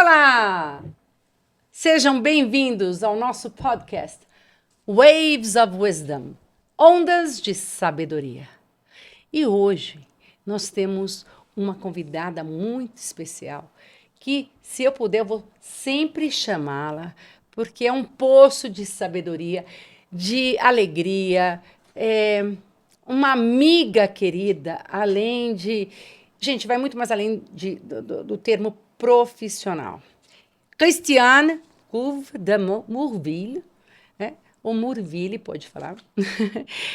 Olá! Sejam bem-vindos ao nosso podcast Waves of Wisdom, Ondas de Sabedoria. E hoje nós temos uma convidada muito especial que, se eu puder, eu vou sempre chamá-la, porque é um poço de sabedoria, de alegria, uma amiga querida, além de... Gente, vai muito mais além do termo profissional. Christiane Couve de Mourville, ou Mourville, pode falar.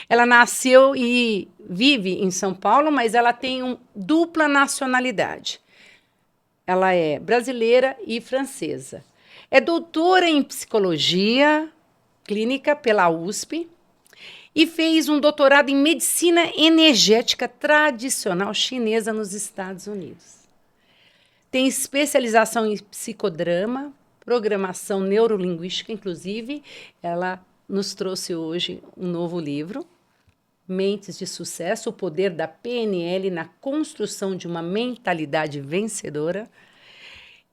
Ela nasceu e vive em São Paulo, mas ela tem dupla nacionalidade. Ela é brasileira e francesa. É doutora em psicologia clínica pela USP e fez um doutorado em medicina energética tradicional chinesa nos Estados Unidos. Tem especialização em psicodrama, programação neurolinguística, inclusive, ela nos trouxe hoje um novo livro, Mentes de Sucesso, o poder da PNL na construção de uma mentalidade vencedora.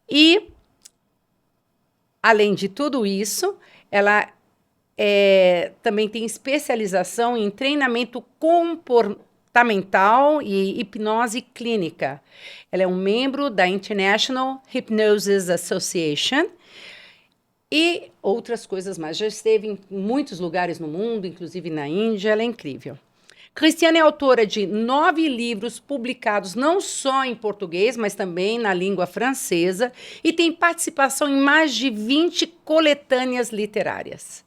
E, além de tudo isso, ela também tem especialização em treinamento comportamental e hipnose clínica. Ela é um membro da International Hypnosis Association e outras coisas mais. Já esteve em muitos lugares no mundo, inclusive na Índia. Ela é incrível. Christiane é autora de 9 livros publicados não só em português, mas também na língua francesa, e tem participação em mais de 20 coletâneas literárias.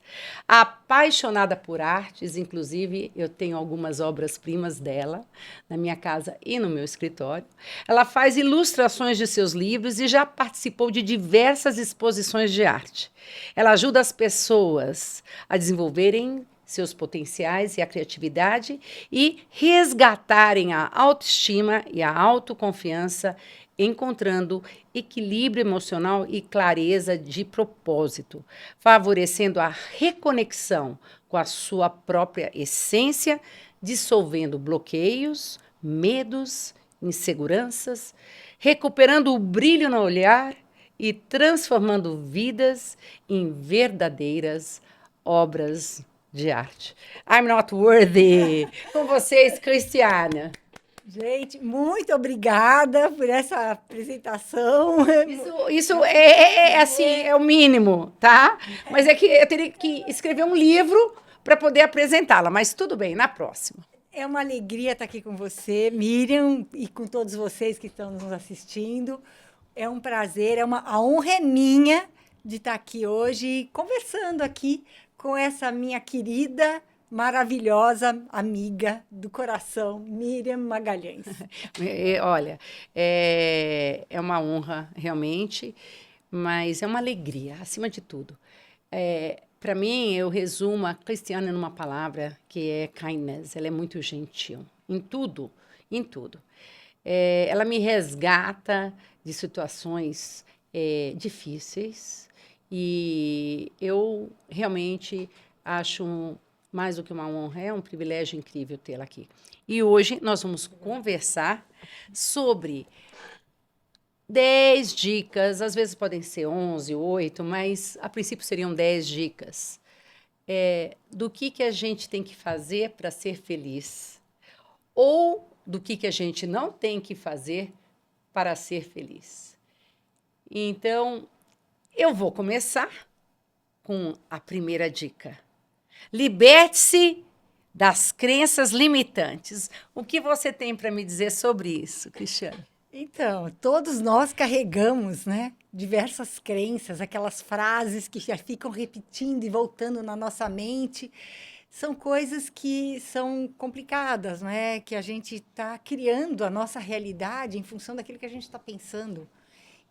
Apaixonada por artes, inclusive eu tenho algumas obras-primas dela na minha casa e no meu escritório. Ela faz ilustrações de seus livros e já participou de diversas exposições de arte. Ela ajuda as pessoas a desenvolverem seus potenciais e a criatividade e resgatarem a autoestima e a autoconfiança, encontrando equilíbrio emocional e clareza de propósito, favorecendo a reconexão com a sua própria essência, dissolvendo bloqueios, medos, inseguranças, recuperando o brilho no olhar e transformando vidas em verdadeiras obras de arte. I'm not worthy. Com vocês, Christiane. Gente, muito obrigada por essa apresentação. Isso assim, é o mínimo, tá? Mas é que eu teria que escrever um livro para poder apresentá-la, mas tudo bem, na próxima. É uma alegria estar aqui com você, Miriam, e com todos vocês que estão nos assistindo. É um prazer, a honra é minha de estar aqui hoje, conversando aqui com essa minha querida, maravilhosa amiga do coração, Miriam Magalhães. Olha, é uma honra, realmente, mas é uma alegria, acima de tudo. Para mim, eu resumo a Christiane numa palavra que é kindness. Ela é muito gentil, em tudo, em tudo. Ela me resgata de situações difíceis e eu realmente acho mais do que uma honra, é um privilégio incrível tê-la aqui. E hoje nós vamos conversar sobre 10 dicas, às vezes podem ser 11, 8, mas a princípio seriam 10 dicas do que a gente tem que fazer para ser feliz ou do que a gente não tem que fazer para ser feliz. Então, eu vou começar com a primeira dica. Liberte-se das crenças limitantes. O que você tem para me dizer sobre isso, Christiane? Então, todos nós carregamos, né, diversas crenças, aquelas frases que já ficam repetindo e voltando na nossa mente. São coisas que são complicadas, né? Que a gente está criando a nossa realidade em função daquilo que a gente está pensando.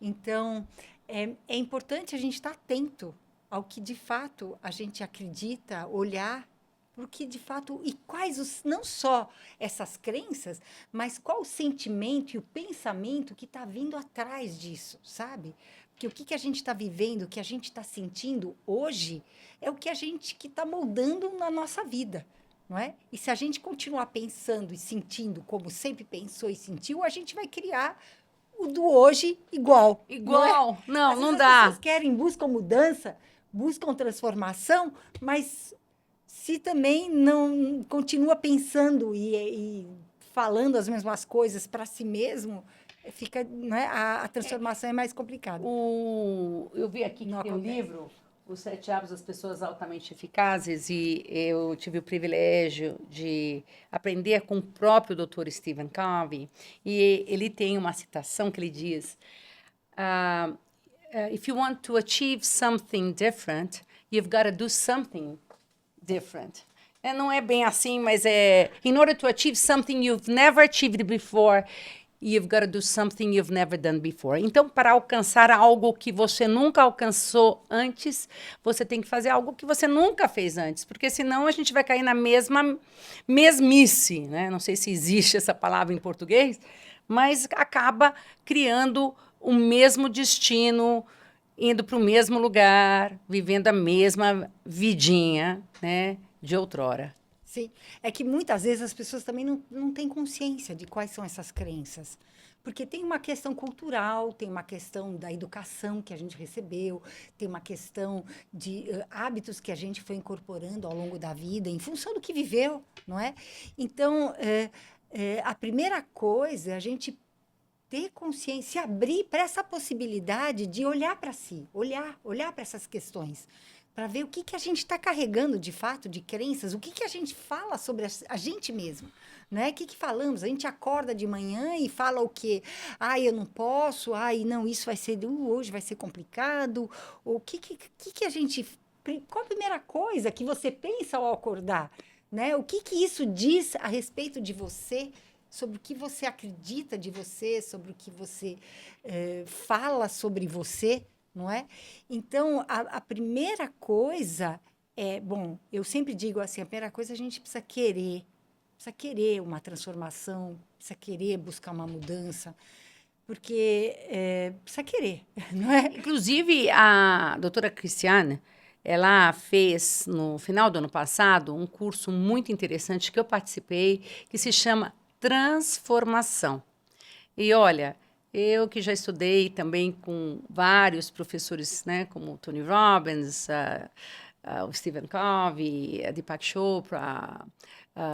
Então, é importante a gente estar atento ao que de fato a gente acredita, olhar porque de fato e quais não só essas crenças, mas qual o sentimento e o pensamento que está vindo atrás disso, sabe? Porque o que a gente está vivendo, o que a gente está sentindo hoje é o que a gente que está moldando na nossa vida, não é? E se a gente continuar pensando e sentindo como sempre pensou e sentiu, a gente vai criar o do hoje igual. Igual. Não, Às não vezes dá. as pessoas querem, buscam mudança, buscam transformação, mas se também não continua pensando e falando as mesmas coisas para si mesmo, fica, né, a transformação é mais complicada. Eu vi aqui que Não tem um acontece. livro, Os Sete Hábitos das Pessoas Altamente Eficazes, e eu tive o privilégio de aprender com o próprio Dr. Stephen Covey, e ele tem uma citação que ele diz: ah, if you want to achieve something different, you've got to do something different. Não é bem assim, mas in order to achieve something you've never achieved before, you've got to do something you've never done before. Então, para alcançar algo que você nunca alcançou antes, você tem que fazer algo que você nunca fez antes, porque senão a gente vai cair na mesmice, né? Não sei se existe essa palavra em português, mas acaba criando o mesmo destino, indo para o mesmo lugar, vivendo a mesma vidinha, né, de outrora. Sim, é que muitas vezes as pessoas também não têm consciência de quais são essas crenças. Porque tem uma questão cultural, tem uma questão da educação que a gente recebeu, tem uma questão de hábitos que a gente foi incorporando ao longo da vida, em função do que viveu, não é? Então, a primeira coisa é a gente ter consciência, se abrir para essa possibilidade de olhar para si, olhar para essas questões, para ver o que a gente está carregando de fato, de crenças, o que a gente fala sobre a gente mesmo, né? O que falamos? A gente acorda de manhã e fala o quê? Ai, eu não posso, ai, não, isso vai ser, hoje vai ser complicado, o que a gente, qual a primeira coisa que você pensa ao acordar, né? O que isso diz a respeito de você, sobre o que você acredita de você, sobre o que você fala sobre você, não é? Então, a primeira coisa bom, eu sempre digo assim, a primeira coisa a gente precisa querer uma transformação, precisa querer buscar uma mudança, porque precisa querer, não é? Inclusive, a doutora Cristiane, ela fez, no final do ano passado, um curso muito interessante que eu participei, que se chama Transformação. E olha, eu que já estudei também com vários professores, né, como o Tony Robbins, o Stephen Covey, a Deepak Chopra,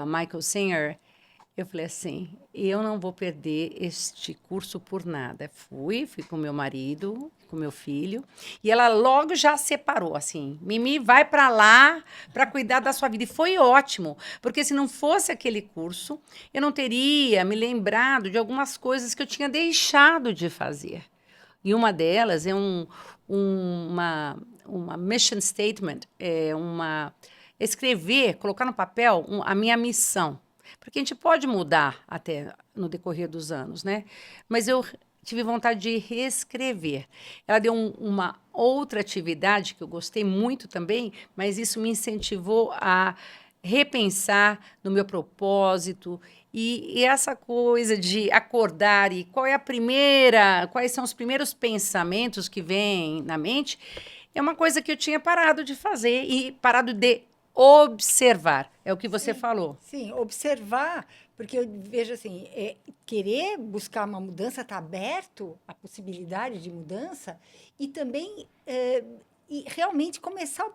Michael Singer, eu falei assim, eu não vou perder este curso por nada. Fui com meu marido, com meu filho, e ela logo já separou, assim, Mimi, vai para lá para cuidar da sua vida. E foi ótimo, porque se não fosse aquele curso, eu não teria me lembrado de algumas coisas que eu tinha deixado de fazer. E uma delas é uma mission statement, escrever, colocar no papel a minha missão. Porque a gente pode mudar até no decorrer dos anos, né? Mas eu tive vontade de reescrever. Ela deu uma outra atividade que eu gostei muito também, mas isso me incentivou a repensar no meu propósito e essa coisa de acordar e quais são os primeiros pensamentos que vêm na mente, é uma coisa que eu tinha parado de fazer e parado de observar. É o que você falou. Sim, observar, porque eu vejo assim, querer buscar uma mudança, estar aberto à possibilidade de mudança e também e realmente começar a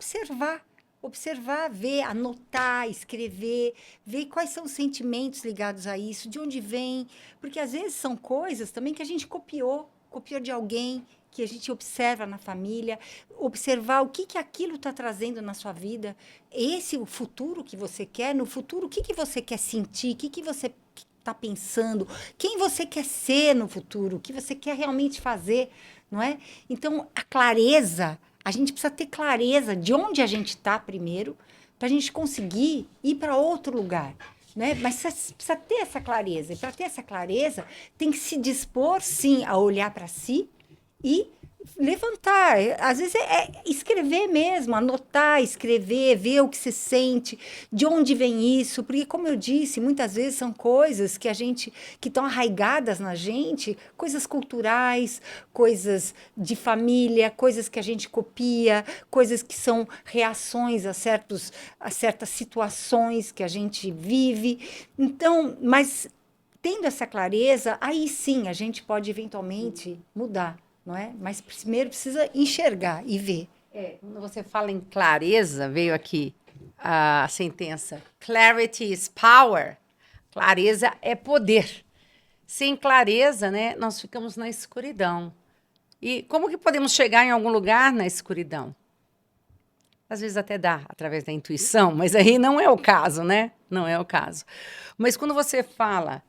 observar, ver, anotar, escrever, ver quais são os sentimentos ligados a isso, de onde vem, porque às vezes são coisas também que a gente copiou de alguém, que a gente observa na família, observar o que aquilo está trazendo na sua vida, esse o futuro que você quer, no futuro o que você quer sentir, o que você está pensando, quem você quer ser no futuro, o que você quer realmente fazer, não é? Então, a clareza, a gente precisa ter clareza de onde a gente está primeiro, para a gente conseguir ir para outro lugar. Né? Mas precisa ter essa clareza. E para ter essa clareza, tem que se dispor, sim, a olhar para si e levantar. Às vezes escrever mesmo, anotar, escrever, ver o que você sente, de onde vem isso, porque como eu disse, muitas vezes são coisas que estão arraigadas na gente, coisas culturais, coisas de família, coisas que a gente copia, coisas que são reações a certas situações que a gente vive. Então, mas tendo essa clareza, aí sim a gente pode eventualmente mudar, não é? Mas primeiro precisa enxergar e ver. Quando você fala em clareza, veio aqui a sentença: clarity is power. Clareza é poder. Sem clareza, né, nós ficamos na escuridão. E como que podemos chegar em algum lugar na escuridão? Às vezes até dá, através da intuição, mas aí não é o caso, né? Não é o caso. Mas quando você fala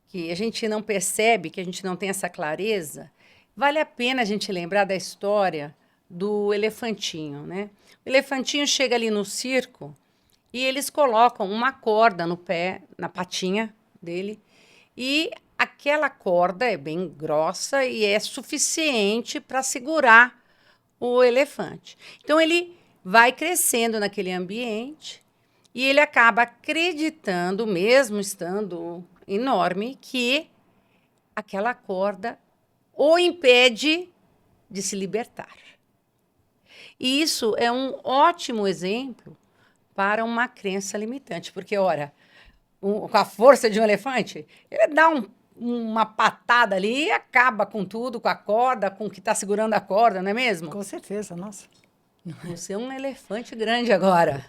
que a gente não percebe, que a gente não tem essa clareza, vale a pena a gente lembrar da história do elefantinho, né? O elefantinho chega ali no circo e eles colocam uma corda no pé, na patinha dele, e aquela corda é bem grossa e é suficiente para segurar o elefante. Então ele vai crescendo naquele ambiente e ele acaba acreditando, mesmo estando enorme, que aquela corda o impede de se libertar. E isso é um ótimo exemplo para uma crença limitante, porque, ora, com a força de um elefante, ele dá uma patada ali e acaba com tudo, com a corda, com o que está segurando a corda, não é mesmo? Com certeza, nossa. Você é um elefante grande agora.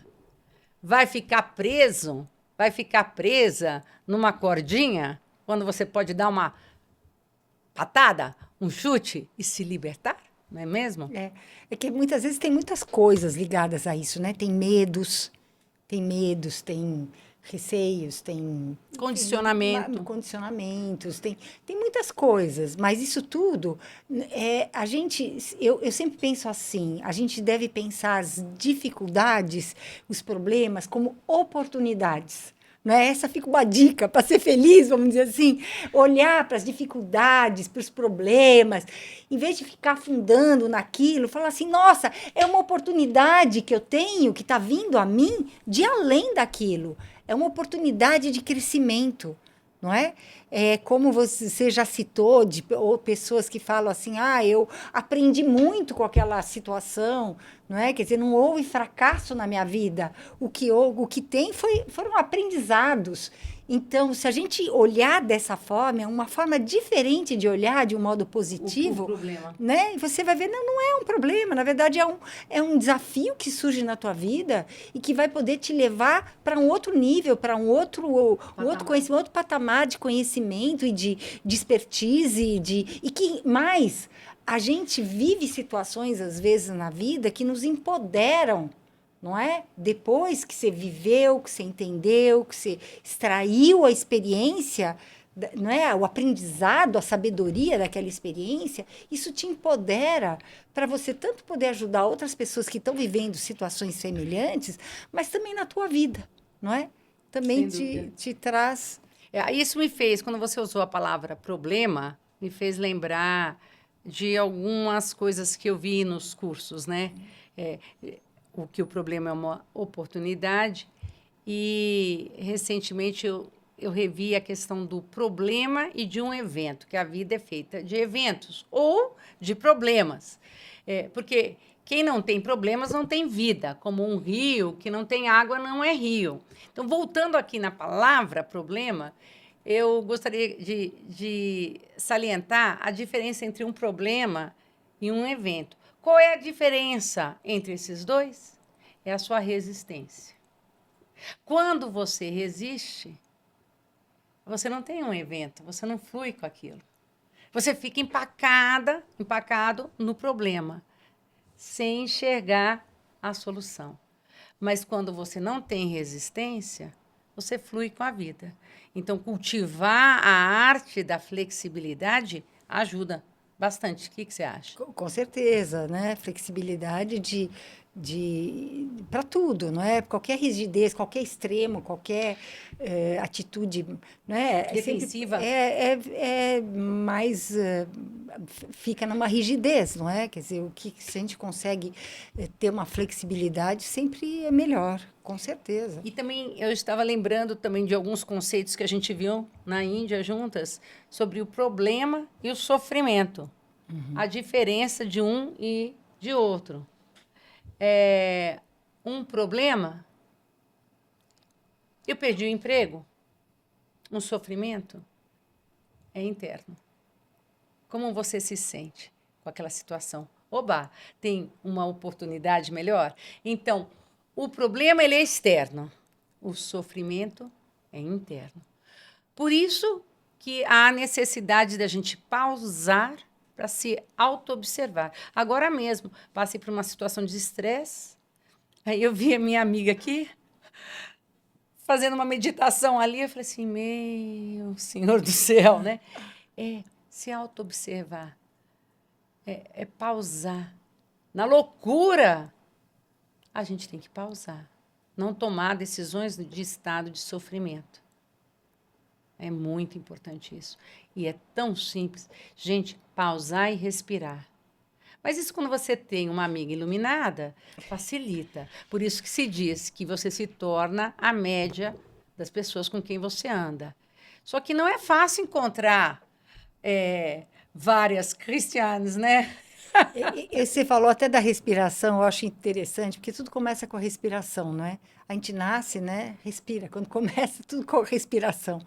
Vai ficar preso? Vai ficar presa numa cordinha quando você pode dar uma patada, um chute e se libertar? Não é mesmo? É que muitas vezes tem muitas coisas ligadas a isso, né? Tem medos, tem receios, tem Condicionamento. condicionamentos, tem muitas coisas, mas isso tudo eu sempre penso assim, a gente deve pensar as dificuldades, os problemas como oportunidades. Não é? Essa fica uma dica para ser feliz, vamos dizer assim, olhar para as dificuldades, para os problemas, em vez de ficar afundando naquilo, falar assim, nossa, é uma oportunidade que eu tenho, que está vindo a mim, de além daquilo. É uma oportunidade de crescimento, não é? É como você já citou, ou pessoas que falam assim, eu aprendi muito com aquela situação, não é? Quer dizer, não houve fracasso na minha vida. O que tem foram aprendizados. Então, se a gente olhar dessa forma, é uma forma diferente de olhar de um modo positivo, O problema. né? Você vai ver, não é um problema, na verdade é um desafio que surge na tua vida e que vai poder te levar para um outro nível, para um outro conhecimento, outro patamar de conhecimento e de expertise e que mais a gente vive situações às vezes na vida que nos empoderam, não é? Depois que você viveu, que você entendeu, que você extraiu a experiência, não é? O aprendizado, a sabedoria daquela experiência, isso te empodera para você tanto poder ajudar outras pessoas que estão vivendo situações semelhantes, mas também na tua vida, não é? Também te traz. Isso me fez, quando você usou a palavra problema, me fez lembrar de algumas coisas que eu vi nos cursos, né? O problema é uma oportunidade. E, recentemente, eu revi a questão do problema e de um evento, que a vida é feita de eventos ou de problemas. Porque quem não tem problemas não tem vida, como um rio que não tem água não é rio. Então, voltando aqui na palavra problema, eu gostaria de salientar a diferença entre um problema e um evento. Qual é a diferença entre esses dois? É a sua resistência. Quando você resiste, você não tem um evento, você não flui com aquilo. Você fica empacado no problema, sem enxergar a solução. Mas quando você não tem resistência, você flui com a vida. Então, cultivar a arte da flexibilidade ajuda bastante. O que você acha? Com certeza, né? Flexibilidade para tudo, não é? Qualquer rigidez, qualquer extremo, qualquer atitude, não é? Defensiva. É mais fica numa rigidez, não é? Quer dizer, se a gente consegue ter uma flexibilidade, sempre é melhor, com certeza. E também eu estava lembrando também de alguns conceitos que a gente viu na Índia juntas sobre o problema e o sofrimento. A diferença de um e de outro. Um problema, eu perdi o emprego. Um sofrimento, é interno. Como você se sente com aquela situação? Oba, tem uma oportunidade melhor? Então, o problema ele é externo. O sofrimento é interno. Por isso que há necessidade da gente pausar para se auto-observar. Agora mesmo, passei por uma situação de estresse, aí eu vi a minha amiga aqui fazendo uma meditação ali, eu falei assim, meu Senhor do céu, né? É se auto-observar, é pausar. Na loucura, a gente tem que pausar. Não tomar decisões de estado de sofrimento. É muito importante isso. E é tão simples. Gente, pausar e respirar. Mas isso quando você tem uma amiga iluminada, facilita. Por isso que se diz que você se torna a média das pessoas com quem você anda. Só que não é fácil encontrar várias cristianas, né? Você falou até da respiração, eu acho interessante, porque tudo começa com a respiração, não é? A gente nasce, né? Respira. Quando começa, tudo com a respiração.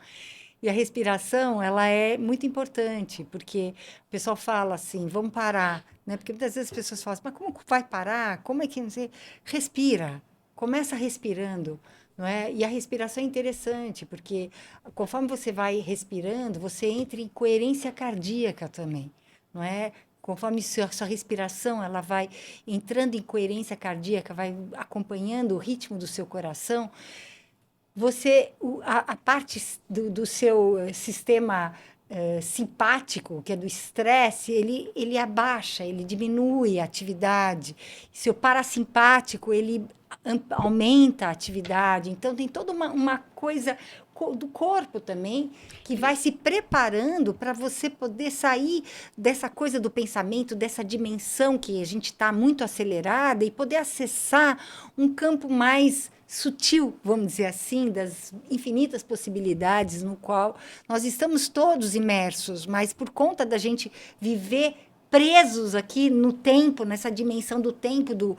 E a respiração, ela é muito importante, porque o pessoal fala assim, vamos parar, né? Porque muitas vezes as pessoas falam assim, mas como vai parar? Como é que não sei? Respira. Começa respirando, não é? E a respiração é interessante, porque conforme você vai respirando, você entra em coerência cardíaca também, não é? Conforme sua respiração ela vai entrando em coerência cardíaca, vai acompanhando o ritmo do seu coração, a parte do seu sistema simpático, que é do estresse, ele abaixa, ele diminui a atividade. Seu parasimpático, ele aumenta a atividade. Então, tem toda uma coisa do corpo também que vai se preparando para você poder sair dessa coisa do pensamento, dessa dimensão que a gente está muito acelerada e poder acessar um campo mais sutil, vamos dizer assim, das infinitas possibilidades no qual nós estamos todos imersos, mas por conta da gente viver presos aqui no tempo, nessa dimensão do tempo, do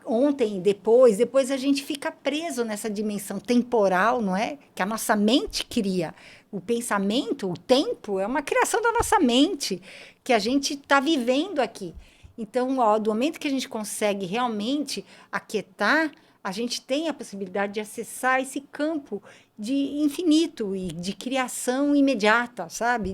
ontem e depois a gente fica preso nessa dimensão temporal, não é? Que a nossa mente cria. O pensamento, o tempo, é uma criação da nossa mente, que a gente está vivendo aqui. Então, ó, do momento que a gente consegue realmente aquietar, a gente tem a possibilidade de acessar esse campo de infinito e de criação imediata, sabe?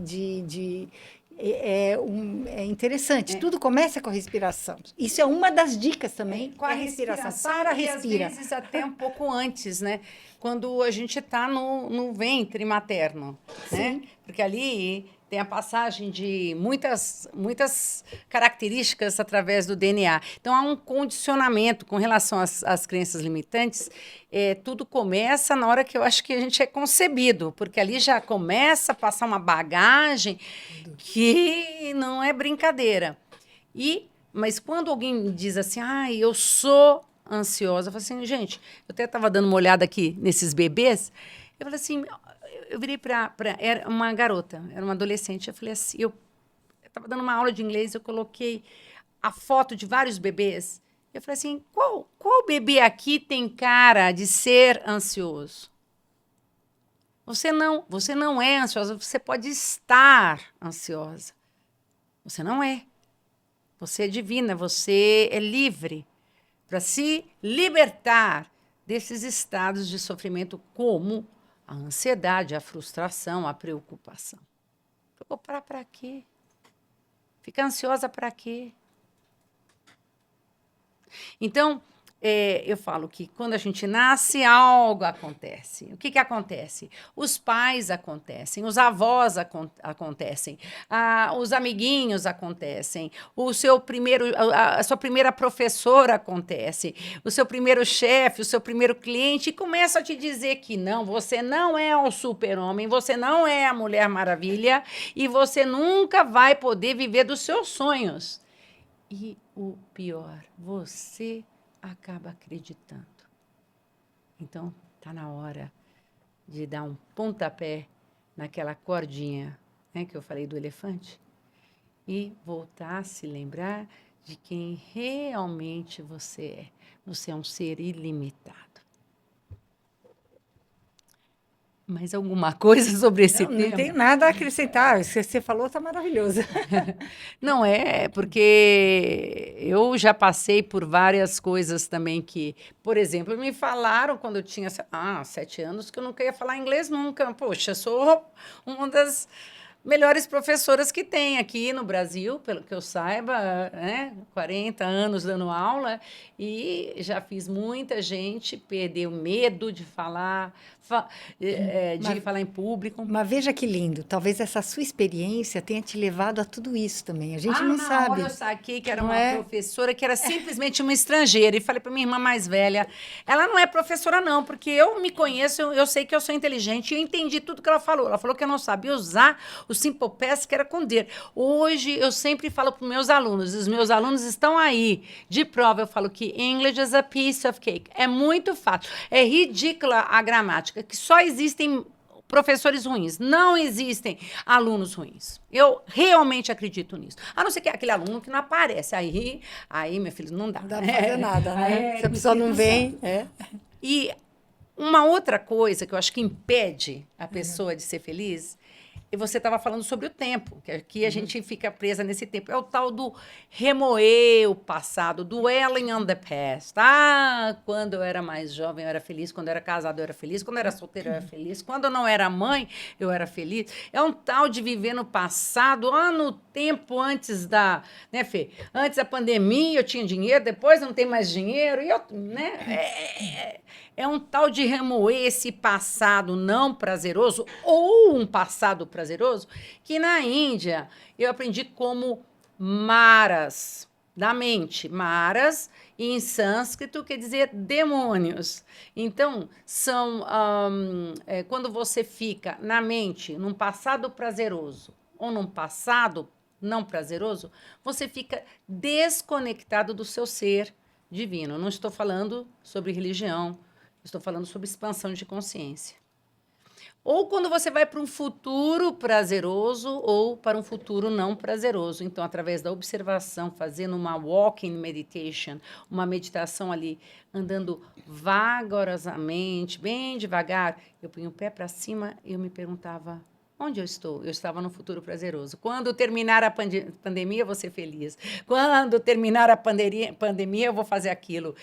É interessante. É, Tudo começa com a respiração. Isso é uma das dicas também. com a respiração. Para, E respira. às vezes até um pouco antes, né? Quando a gente está no ventre materno, né? Sim. Porque ali tem a passagem de muitas características através do DNA. Então, há um condicionamento com relação às crenças limitantes. Tudo começa na hora que eu acho que a gente é concebido, porque ali já começa a passar uma bagagem que não é brincadeira. Mas quando alguém diz assim, eu sou ansiosa, eu falo assim, gente, eu até estava dando uma olhada aqui nesses bebês, eu falei assim, eu virei era uma garota, era uma adolescente, eu falei assim, eu estava dando uma aula de inglês, eu coloquei a foto de vários bebês, eu falei assim, qual bebê aqui tem cara de ser ansioso? Você não é ansiosa, você pode estar ansiosa. Você não é. Você é divina, você é livre para se libertar desses estados de sofrimento como a ansiedade, a frustração, a preocupação. Preocupar para quê? Ficar ansiosa para quê? Então, eu falo que quando a gente nasce, algo acontece. O que acontece? Os pais acontecem, os avós acontecem, os amiguinhos acontecem, a sua primeira professora acontece, o seu primeiro chefe, o seu primeiro cliente, e começa a te dizer que não, você não é o super-homem, você não é a Mulher Maravilha, e você nunca vai poder viver dos seus sonhos. E o pior, você acaba acreditando. Então, está na hora de dar um pontapé naquela cordinha, né, que eu falei do elefante e voltar a se lembrar de quem realmente você é. Você é um ser ilimitado. Mais alguma coisa sobre esse Não tema? tenho nada a acrescentar. O que você falou está maravilhoso. Não é, porque eu já passei por várias coisas também que, por exemplo, me falaram quando eu tinha 7 anos que eu nunca ia falar inglês nunca. Poxa, eu sou uma das melhores professoras que tem aqui no Brasil, pelo que eu saiba, né? 40 anos dando aula e já fiz muita gente perder o medo de falar, de Mas, falar em público. mas veja que lindo. Talvez essa sua experiência tenha te levado a tudo isso também. A gente não Na hora sabe, eu saquei que era não uma é? professora que era simplesmente uma estrangeira. E falei para minha irmã mais velha: ela não é professora, não, porque eu me conheço, eu sei que eu sou inteligente e eu entendi tudo que ela falou. Ela falou que eu não sabia usar o Simple Past, que era com D. Hoje eu sempre falo para meus alunos, os meus alunos estão aí de prova. Eu falo que English is a piece of cake. É muito fácil. É ridícula a gramática, que só existem professores ruins. Não existem alunos ruins. Eu realmente acredito nisso. A não ser que é aquele aluno que não aparece. Aí meu filho, não dá. Não dá para fazer nada, Aí né? é Se a do pessoa não Espírito vem, Santo. é. E uma outra coisa que eu acho que impede a pessoa de ser feliz, e você estava falando sobre o tempo, que aqui a gente fica presa nesse tempo, é o tal do remoer o passado, dwelling on the past. Quando eu era mais jovem, eu era feliz, quando eu era casado, eu era feliz, quando eu era solteiro, eu era feliz, quando eu não era mãe, eu era feliz. É um tal de viver no passado, no tempo antes da, né, Fê? Antes da pandemia eu tinha dinheiro, depois eu não tenho mais dinheiro, e eu, né? É um tal de remoer esse passado não prazeroso ou um passado prazeroso que na Índia eu aprendi como maras da mente. Maras em sânscrito quer dizer demônios. Então, quando você fica na mente num passado prazeroso ou num passado não prazeroso, você fica desconectado do seu ser divino. Não estou falando sobre religião, estou falando sobre expansão de consciência. Ou quando você vai para um futuro prazeroso ou para um futuro não prazeroso. Então, através da observação, fazendo uma walking meditation, uma meditação ali, andando vagarosamente, bem devagar, eu punho o pé para cima e eu me perguntava: onde eu estou? Eu estava no futuro prazeroso. Quando terminar a pandemia, eu vou ser feliz. Quando terminar a pandemia, eu vou fazer aquilo.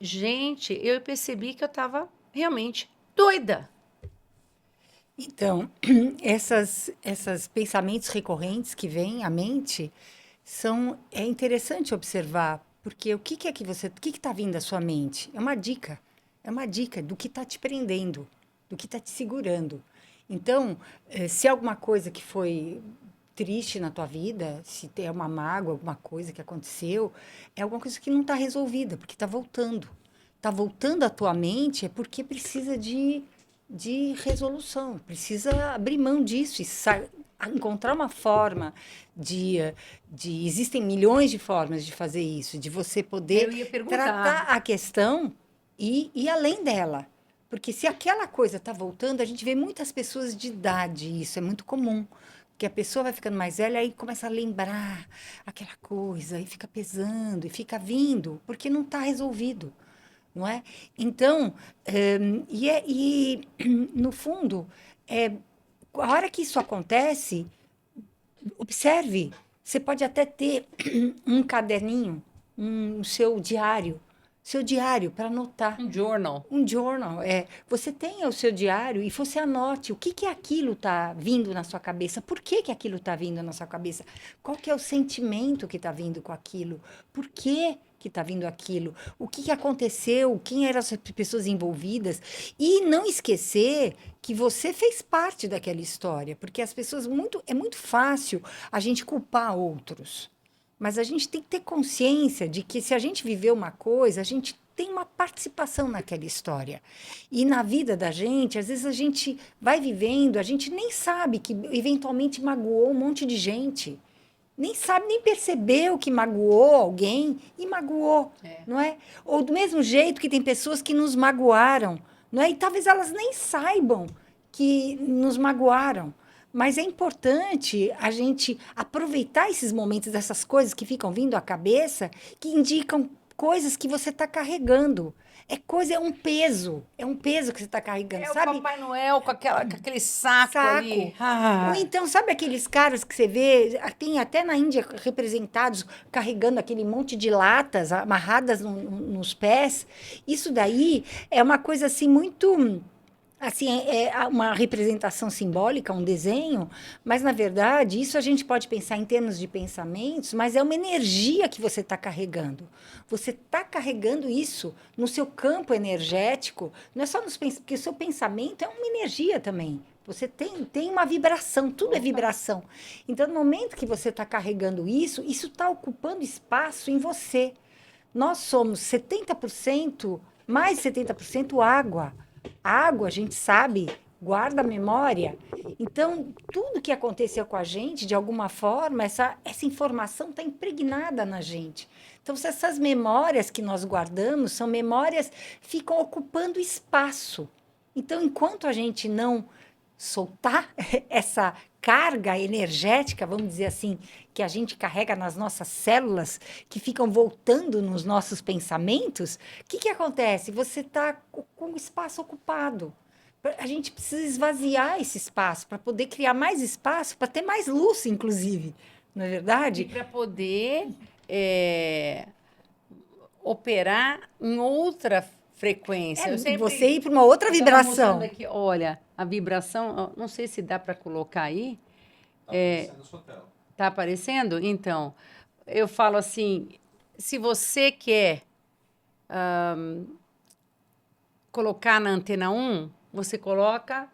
Gente, eu percebi que eu estava realmente doida. Então, essas pensamentos recorrentes que vêm à mente é interessante observar, porque o que está vindo à sua mente? É uma dica do que está te prendendo, do que está te segurando. Então, se é alguma coisa que foi triste na tua vida, se tem uma mágoa, alguma coisa que aconteceu, é alguma coisa que não está resolvida, porque está voltando. Está voltando à tua mente é porque precisa de resolução, precisa abrir mão disso e encontrar uma forma existem milhões de formas de fazer isso, de você poder Eu ia tratar perguntar. a questão e ir além dela. Porque se aquela coisa está voltando, a gente vê muitas pessoas de idade, isso é muito comum. Que a pessoa vai ficando mais velha e começa a lembrar aquela coisa, e fica pesando, e fica vindo, porque não está resolvido, não é? Então, no fundo, a hora que isso acontece, observe. Você pode até ter um caderninho, seu diário para anotar. Um journal. Um journal, você tenha o seu diário e você anote o que aquilo está vindo na sua cabeça, por que aquilo está vindo na sua cabeça, qual que é o sentimento que está vindo com aquilo, por que está vindo aquilo, o que aconteceu, quem eram as pessoas envolvidas, e não esquecer que você fez parte daquela história, porque é muito fácil a gente culpar outros, mas a gente tem que ter consciência de que se a gente viveu uma coisa, a gente tem uma participação naquela história. E na vida da gente, às vezes a gente vai vivendo, a gente nem sabe que eventualmente magoou um monte de gente. Nem sabe, nem percebeu que magoou alguém e magoou, não é? Ou do mesmo jeito que tem pessoas que nos magoaram, não é? E talvez elas nem saibam que nos magoaram. Mas é importante a gente aproveitar esses momentos, dessas coisas que ficam vindo à cabeça, que indicam coisas que você está carregando. É um peso que você está carregando, É o sabe? Papai Noel com aquele saco Saco. ali. Ou então, sabe aqueles caras que você vê, tem até na Índia representados carregando aquele monte de latas amarradas nos pés? Isso daí é uma coisa assim muito. Assim, é uma representação simbólica, um desenho, mas na verdade, isso a gente pode pensar em termos de pensamentos, mas é uma energia que você está carregando. Você está carregando isso no seu campo energético, não é só nos pensamentos, porque o seu pensamento é uma energia também. Você tem uma vibração, tudo é vibração. Então, no momento que você está carregando isso está ocupando espaço em você. Nós somos 70%, mais de 70% água. A água, a gente sabe, guarda a memória. Então, tudo que aconteceu com a gente, de alguma forma, essa informação está impregnada na gente. Então, se essas memórias que nós guardamos são memórias que ficam ocupando espaço. Então, enquanto a gente não soltar essa carga energética, vamos dizer assim, que a gente carrega nas nossas células, que ficam voltando nos nossos pensamentos, o que acontece? Você está com o espaço ocupado. A gente precisa esvaziar esse espaço para poder criar mais espaço, para ter mais luz, inclusive. Não é E verdade? para poder operar em outra frequência. Eu sempre Você ir para uma outra eu tava vibração. mostrando aqui, olha, a vibração, ó, não sei se dá para colocar aí. Tá aparecendo na sua tela. Tá aparecendo? Então, eu falo assim, se você quer colocar na antena 1, você coloca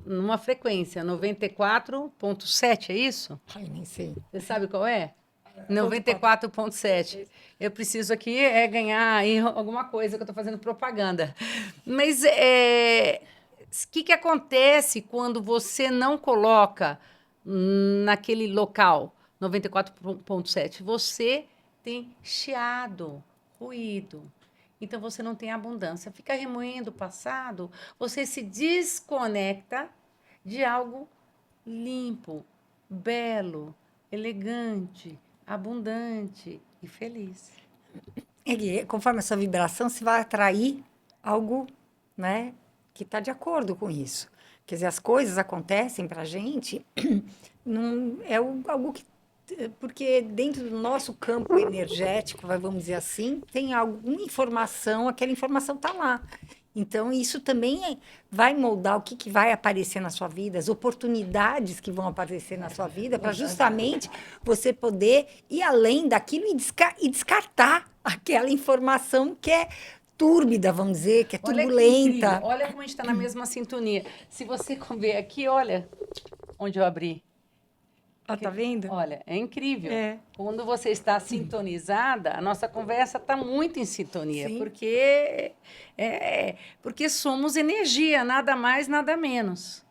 numa frequência 94.7, é isso? Ai, nem sei. Você sabe qual é? 94.7. Eu preciso aqui ganhar aí alguma coisa que eu estou fazendo propaganda. Mas o que acontece quando você não coloca naquele local 94.7? Você tem chiado, ruído. Então você não tem abundância. Fica remoendo o passado, você se desconecta de algo limpo, belo, elegante, abundante e feliz. Conforme a sua vibração, você vai atrair algo, né, que está de acordo com isso. Quer dizer, as coisas acontecem para a gente, não, algo que. Porque dentro do nosso campo energético, vamos dizer assim, tem alguma informação, aquela informação está lá. Então, isso também vai moldar o que vai aparecer na sua vida, as oportunidades que vão aparecer na sua vida, para justamente você poder ir além daquilo e descartar aquela informação que é túrbida, vamos dizer, que é Olha que turbulenta. incrível, olha como a gente está na mesma sintonia. Se você ver aqui, olha onde eu abri. Tá vendo? Olha, é incrível. É. Quando você está sintonizada, a nossa conversa está muito em sintonia, Sim. porque somos energia, nada mais, nada menos.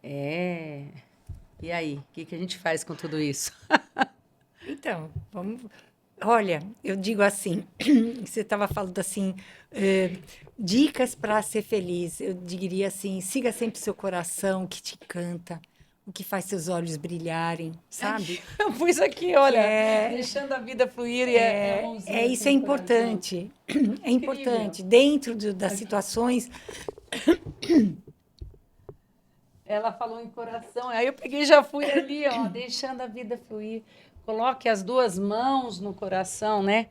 E aí, o que a gente faz com tudo isso? Então, vamos. Olha, eu digo assim, você estava falando assim, dicas para ser feliz. Eu diria assim, siga sempre seu coração, que te canta, o que faz seus olhos brilharem, sabe? Eu pus aqui, olha, É. deixando a vida fluir e a mãozinha Isso com é o importante. É importante. Dentro das situações. Ela falou em coração, aí eu peguei e já fui ali, ó, deixando a vida fluir. Coloque as duas mãos no coração, né?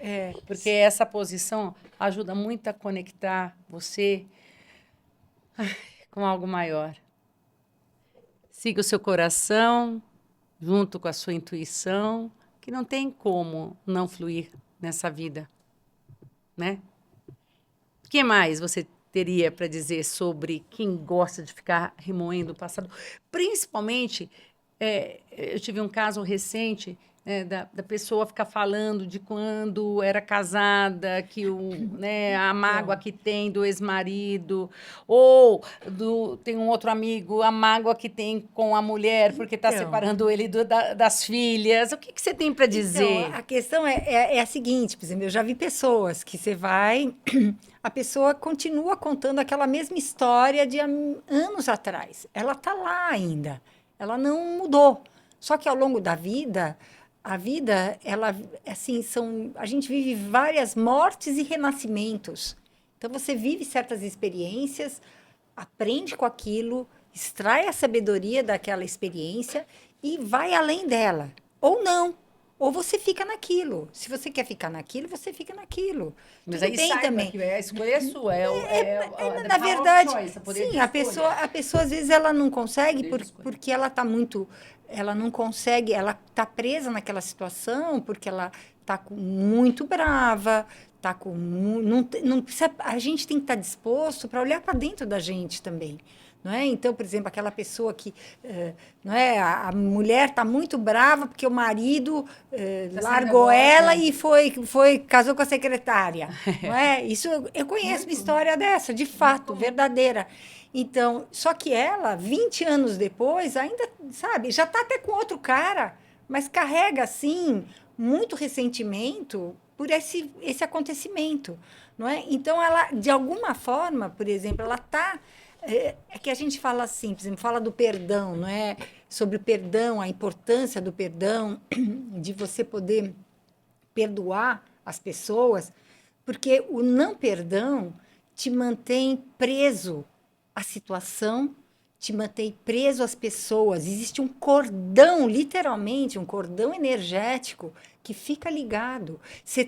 Porque essa posição ajuda muito a conectar você com algo maior. Siga o seu coração, junto com a sua intuição, que não tem como não fluir nessa vida, né? O que mais você teria para dizer sobre quem gosta de ficar remoendo o passado? Principalmente, eu tive um caso recente, da pessoa ficar falando de quando era casada, que a mágoa que tem do ex-marido, ou tem um outro amigo, a mágoa que tem com a mulher, porque está separando ele das filhas. O que você tem para dizer? Então, a questão é a seguinte, por exemplo, eu já vi pessoas que você vai, a pessoa continua contando aquela mesma história de anos atrás. Ela está lá ainda, ela não mudou. Só que ao longo da vida, A vida, ela, assim, a gente vive várias mortes e renascimentos. Então, você vive certas experiências, aprende com aquilo, extrai a sabedoria daquela experiência e vai além dela. Ou não. Ou você fica naquilo. Se você quer ficar naquilo, você fica naquilo. Mas Tudo aí bem saiba também. que a escolha é sua, the Na power of verdade, choice, o poder sim, de escolha. a pessoa às vezes ela não consegue Poder de escolha. porque ela está muito, ela não consegue, ela está presa naquela situação porque ela está muito brava, tá com não precisa, a gente tem que estar disposto para olhar para dentro da gente também. Não é? Então, por exemplo, aquela pessoa que não é, a mulher está muito brava porque o marido Tá saindo largou agora, ela né? e casou com a secretária. Não é? Isso eu conheço uma história dessa, de fato, verdadeira. Então, só que ela, 20 anos depois, ainda, sabe, já está até com outro cara, mas carrega, assim, muito ressentimento por esse acontecimento, não é? Então, ela, de alguma forma, por exemplo, ela está... É que a gente fala assim, por exemplo, fala do perdão, não é? Sobre o perdão, a importância do perdão, de você poder perdoar as pessoas, porque o não perdão te mantém preso à situação, te mantém preso às pessoas. Existe um cordão, literalmente, um cordão energético que fica ligado.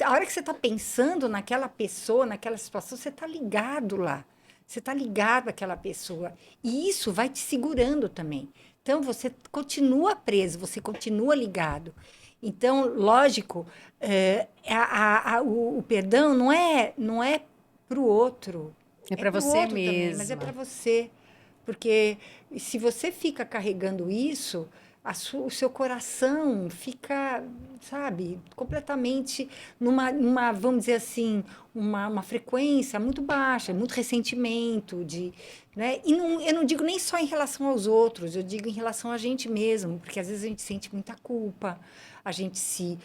A hora que você está pensando naquela pessoa, naquela situação, você está ligado lá. Você está ligado àquela pessoa. E isso vai te segurando também. Então, você continua preso, você continua ligado. Então, lógico, o perdão não é para o outro. É É para para o você outro também, mas é para mesma. você. Porque se você fica carregando isso, o seu coração fica, sabe, completamente vamos dizer assim, uma frequência muito baixa, muito ressentimento, né? E eu não digo nem só em relação aos outros, eu digo em relação a gente mesmo, porque às vezes a gente sente muita culpa, a gente se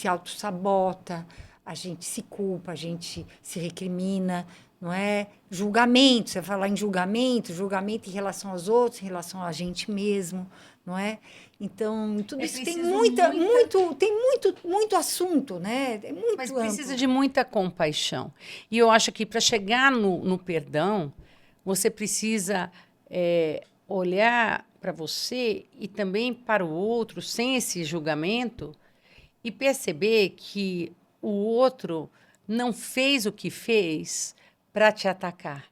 auto-sabota, a gente se culpa, a gente se recrimina, não é? Julgamento, você falar em julgamento em relação aos outros, em relação a gente mesmo, não é? Então, tudo É isso tem preciso muita, muito assunto, né? É mas muito precisa amplo. de muita compaixão. E eu acho que para chegar no perdão, você precisa olhar para você e também para o outro sem esse julgamento e perceber que o outro não fez o que fez para te atacar.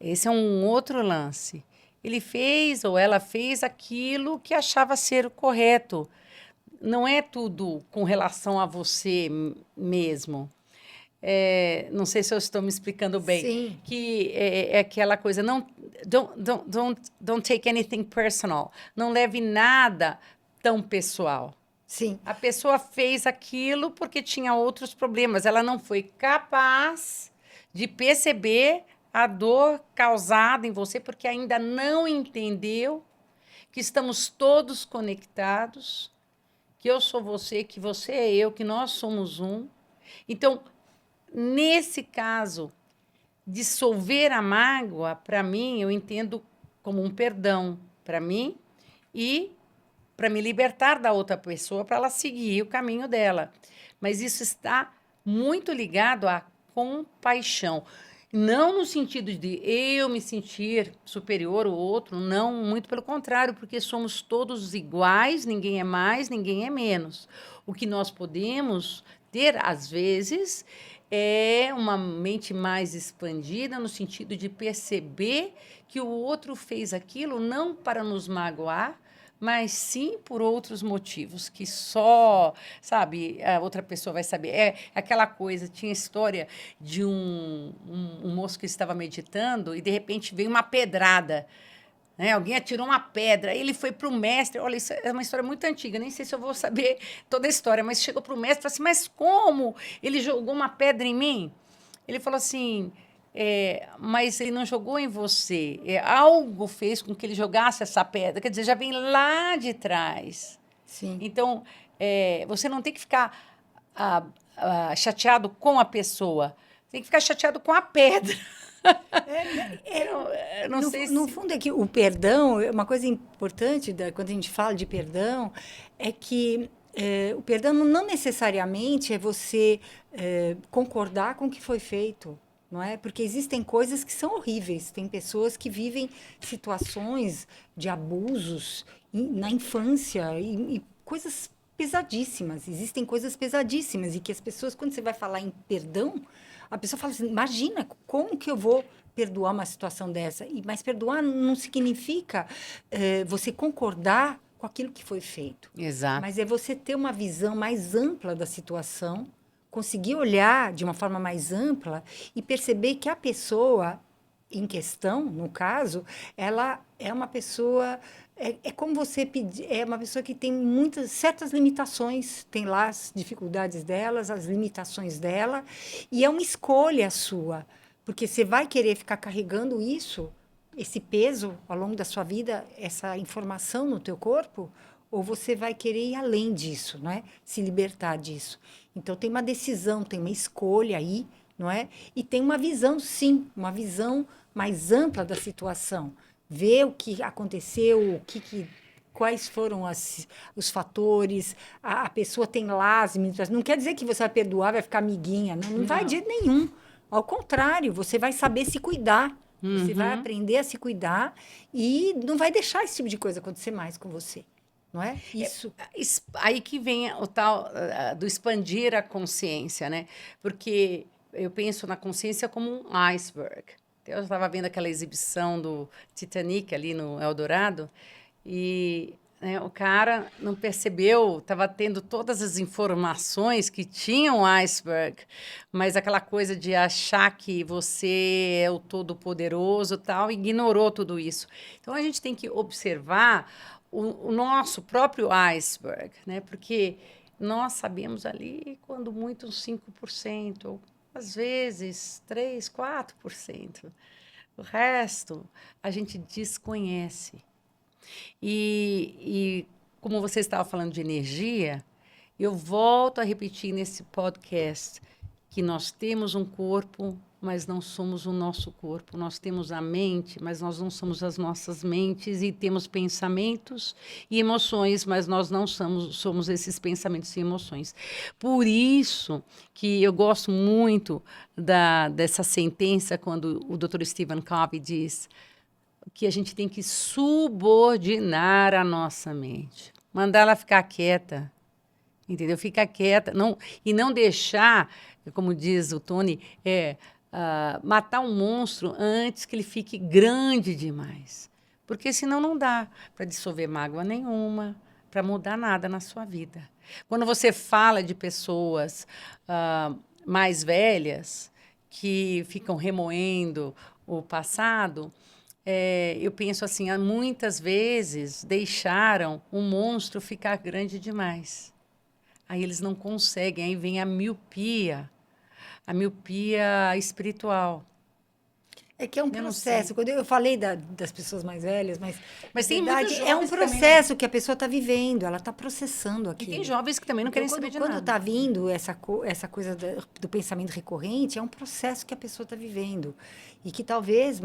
Esse é um outro lance. Ele fez ou ela fez aquilo que achava ser o correto. Não é tudo com relação a você mesmo. Não sei se eu estou me explicando bem. Sim, Que é aquela coisa, não, don't take anything personal. Não leve nada tão pessoal. sim. A pessoa fez aquilo porque tinha outros problemas. Ela não foi capaz de perceber a dor causada em você porque ainda não entendeu que estamos todos conectados, que eu sou você, que você é eu, que nós somos um. Então, nesse caso, dissolver a mágoa, para mim, eu entendo como um perdão para mim e para me libertar da outra pessoa, para ela seguir o caminho dela. Mas isso está muito ligado à compaixão. Não no sentido de eu me sentir superior ao outro, não, muito pelo contrário, porque somos todos iguais, ninguém é mais, ninguém é menos. O que nós podemos ter, às vezes, é uma mente mais expandida, no sentido de perceber que o outro fez aquilo não para nos magoar, mas sim por outros motivos, que só, sabe, a outra pessoa vai saber. É aquela coisa, tinha história de um moço que estava meditando e, de repente, veio uma pedrada. Né? Alguém atirou uma pedra, ele foi para o mestre. Olha, isso é uma história muito antiga, nem sei se eu vou saber toda a história, mas chegou para o mestre e falou assim: mas como ele jogou uma pedra em mim? Ele falou assim: mas ele não jogou em você. Algo fez com que ele jogasse essa pedra. Quer dizer, já vem lá de trás. Sim. Então, você não tem que ficar chateado com a pessoa. Tem que ficar chateado com a pedra. Eu não sei No se... fundo, é que o perdão, uma coisa importante quando a gente fala de perdão, é que o perdão não necessariamente é você concordar com o que foi feito, não é? Porque existem coisas que são horríveis. Tem pessoas que vivem situações de abusos na infância e coisas pesadíssimas. Existem coisas pesadíssimas e que as pessoas, quando você vai falar em perdão, a pessoa fala assim: imagina, como que eu vou perdoar uma situação dessa? Mas perdoar não significa você concordar com aquilo que foi feito. Exato. Mas é você ter uma visão mais ampla da situação, conseguir olhar de uma forma mais ampla e perceber que a pessoa em questão, no caso, ela é uma pessoa. É como você pedir, é uma pessoa que tem certas limitações, tem lá as dificuldades delas, as limitações dela, e é uma escolha sua, porque você vai querer ficar carregando isso, esse peso ao longo da sua vida, essa informação no teu corpo, ou você vai querer ir além disso, não é? Se libertar disso. Então tem uma decisão, tem uma escolha aí, não é? E tem uma visão, sim, uma visão mais ampla da situação. Ver o que aconteceu, quais foram os fatores, a pessoa tem lá as limitações. Não quer dizer que você vai perdoar, vai ficar amiguinha, não vai de jeito nenhum. Ao contrário, você vai saber se cuidar. Você vai aprender a se cuidar e não vai deixar esse tipo de coisa acontecer mais com você. Não é? Isso. Aí que vem o tal do expandir a consciência, né? Porque eu penso na consciência como um iceberg. Eu estava vendo aquela exibição do Titanic ali no Eldorado e né, o cara não percebeu, estava tendo todas as informações que tinham o iceberg, mas aquela coisa de achar que você é o todo-poderoso e tal, ignorou tudo isso. Então, a gente tem que observar o nosso próprio iceberg, né? Porque nós sabemos ali, quando muito, uns 5%, ou às vezes 3, 4%. O resto a gente desconhece. E como você estava falando de energia, eu volto a repetir nesse podcast que nós temos um corpo, mas não somos o nosso corpo. Nós temos a mente, mas nós não somos as nossas mentes. E temos pensamentos e emoções, mas nós não somos esses pensamentos e emoções. Por isso que eu gosto muito dessa sentença quando o Dr. Stephen Covey diz que a gente tem que subordinar a nossa mente. Mandar ela ficar quieta. Entendeu? Ficar quieta. E não deixar, como diz o Tony, matar um monstro antes que ele fique grande demais. Porque senão não dá para dissolver mágoa nenhuma, para mudar nada na sua vida. Quando você fala de pessoas mais velhas que ficam remoendo o passado, eu penso assim, muitas vezes deixaram o monstro ficar grande demais. Aí eles não conseguem, aí vem a miopia espiritual. É que é um processo. Quando eu falei das pessoas mais velhas, mas tem muitos é um jovens processo também, que a pessoa está vivendo, ela está processando E aquilo. tem jovens que também não querem saber de Quando nada. está vindo essa coisa do pensamento recorrente, é um processo que a pessoa está vivendo. E que talvez,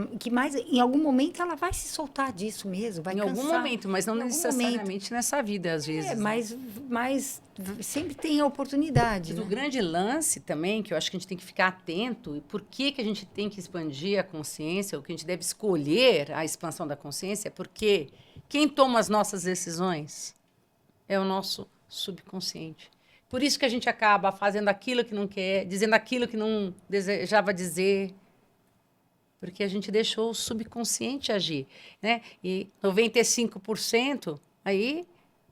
em algum momento ela vai se soltar disso mesmo, vai Em cansar. algum momento, mas não Em algum necessariamente nessa vida, às vezes. né? Mas sempre tem a oportunidade. Mas Né? o grande lance também, que eu acho que a gente tem que ficar atento, e por que a gente tem que expandir a consciência, o que a gente deve escolher a expansão da consciência, é porque quem toma as nossas decisões é o nosso subconsciente. Por isso que a gente acaba fazendo aquilo que não quer, dizendo aquilo que não desejava dizer, porque a gente deixou o subconsciente agir. Né? E 95% aí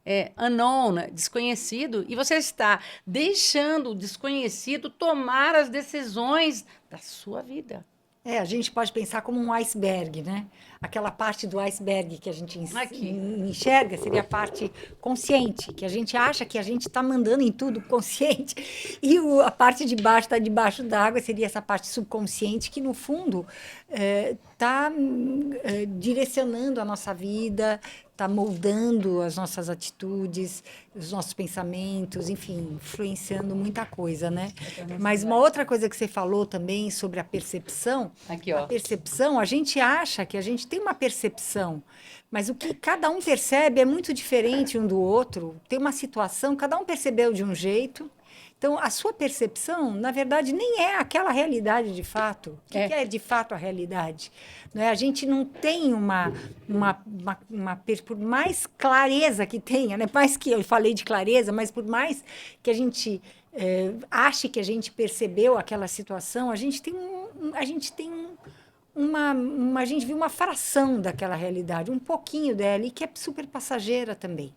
é unknown, né? Desconhecido, e você está deixando o desconhecido tomar as decisões da sua vida. A gente pode pensar como um iceberg, né? Aquela parte do iceberg que a gente enxerga seria a parte consciente, que a gente acha que a gente está mandando em tudo consciente, e a parte de baixo está debaixo d'água, seria essa parte subconsciente, que no fundo está direcionando a nossa vida, tá moldando as nossas atitudes, os nossos pensamentos, enfim, influenciando muita coisa, né? Mas uma outra coisa que você falou também sobre a percepção, Aqui, a ó. percepção, a gente acha que a gente tem uma percepção, mas o que cada um percebe é muito diferente um do outro. Tem uma situação, cada um percebeu de um jeito. Então, a sua percepção, na verdade, nem é aquela realidade de fato. O que é de fato a realidade? Não é? A gente não tem por mais clareza que tenha, né? Mais que eu falei de clareza, mas por mais que a gente ache que a gente percebeu aquela situação, a gente a gente viu uma fração daquela realidade, um pouquinho dela, e que é super passageira também.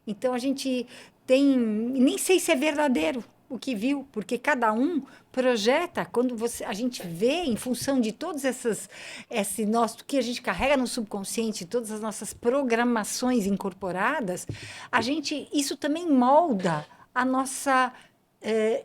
Então, a gente tem... Nem sei se é verdadeiro o que viu, porque cada um projeta, quando a gente vê, em função de todas esse nosso, que a gente carrega no subconsciente, todas as nossas programações incorporadas, isso também molda a nossa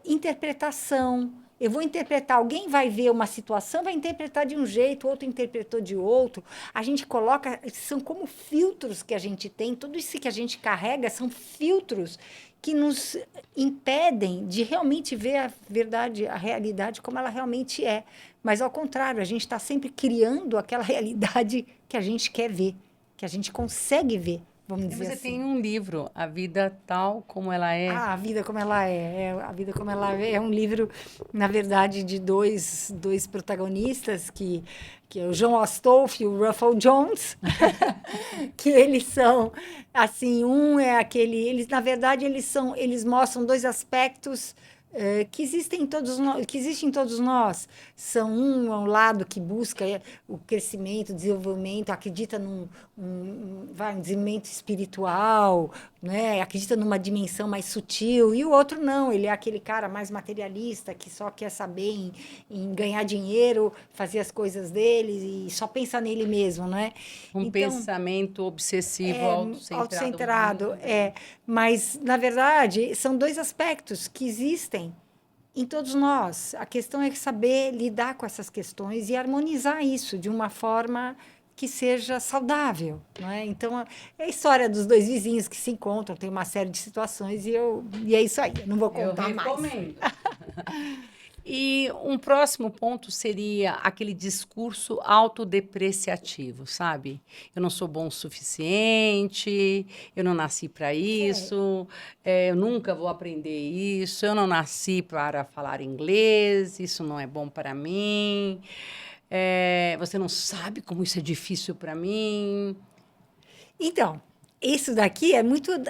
interpretação. Eu vou interpretar, alguém vai ver uma situação, vai interpretar de um jeito, outro interpretou de outro. A gente coloca, são como filtros que a gente tem, tudo isso que a gente carrega são filtros que nos impedem de realmente ver a verdade, a realidade como ela realmente é. Mas, ao contrário, a gente está sempre criando aquela realidade que a gente quer ver, que a gente consegue ver, vamos dizer Você assim. tem um livro, A Vida Tal Como Ela É. A Vida Como Ela É. A Vida Como Ela É é um livro, na verdade, de dois protagonistas, que é o John Ostolf e o Russell Jones, que eles são, assim, um é aquele... na verdade, eles mostram dois aspectos que existem em todos nós. São um lado que busca o crescimento, o desenvolvimento, acredita num desenvolvimento espiritual, né? Acredita numa dimensão mais sutil, e o outro não, ele é aquele cara mais materialista, que só quer saber em ganhar dinheiro, fazer as coisas dele e só pensa nele mesmo, né? Um pensamento obsessivo, autocentrado, mas, na verdade, são dois aspectos que existem em todos nós. A questão é saber lidar com essas questões e harmonizar isso de uma forma que seja saudável, não é? Então, é a história dos dois vizinhos que se encontram, tem uma série de situações e é isso aí. Eu não vou contar mais. Eu recomendo. E um próximo ponto seria aquele discurso autodepreciativo, sabe? Eu não sou bom o suficiente, eu não nasci para isso, eu nunca vou aprender isso, eu não nasci para falar inglês, isso não é bom para mim, você não sabe como isso é difícil para mim. Então, isso daqui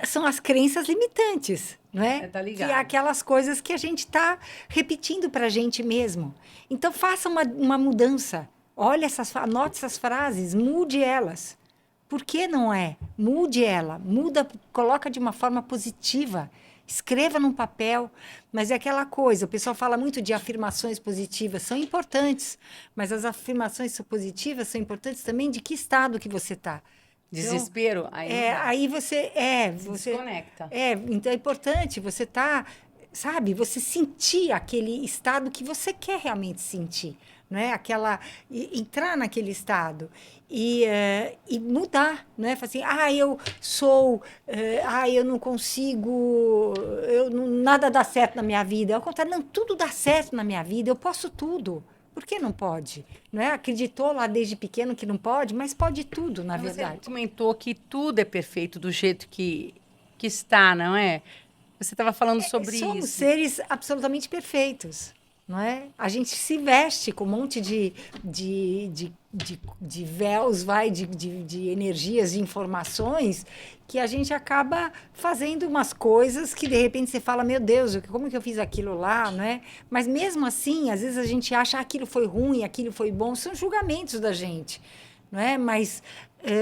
são as crenças limitantes, não é? Tá ligado. Que é aquelas coisas que a gente está repetindo para a gente mesmo. Então, faça uma mudança. Anote essas frases, mude elas. Por que não é? Mude ela, coloca de uma forma positiva. Escreva num papel, mas é aquela coisa, o pessoal fala muito de afirmações positivas, são importantes, mas as afirmações positivas são importantes também de que estado que você está. Desespero, então, aí você desconecta. Então é importante você você sentir aquele estado que você quer realmente sentir, não é? Entrar naquele estado e mudar, não é? Assim, eu não consigo, nada dá certo na minha vida. Ao contrário, não, tudo dá certo na minha vida, eu posso tudo. Por que não pode? Não é? Acreditou lá desde pequeno que não pode, mas pode tudo, na verdade. Você comentou que tudo é perfeito do jeito que está, não é? Você estava falando sobre isso. Somos seres absolutamente perfeitos, não é? A gente se veste com um monte de véus, de energias, de informações, que a gente acaba fazendo umas coisas que, de repente, você fala, meu Deus, como que eu fiz aquilo lá, não é? Mas, mesmo assim, às vezes a gente acha aquilo foi ruim, aquilo foi bom, são julgamentos da gente, não é? Mas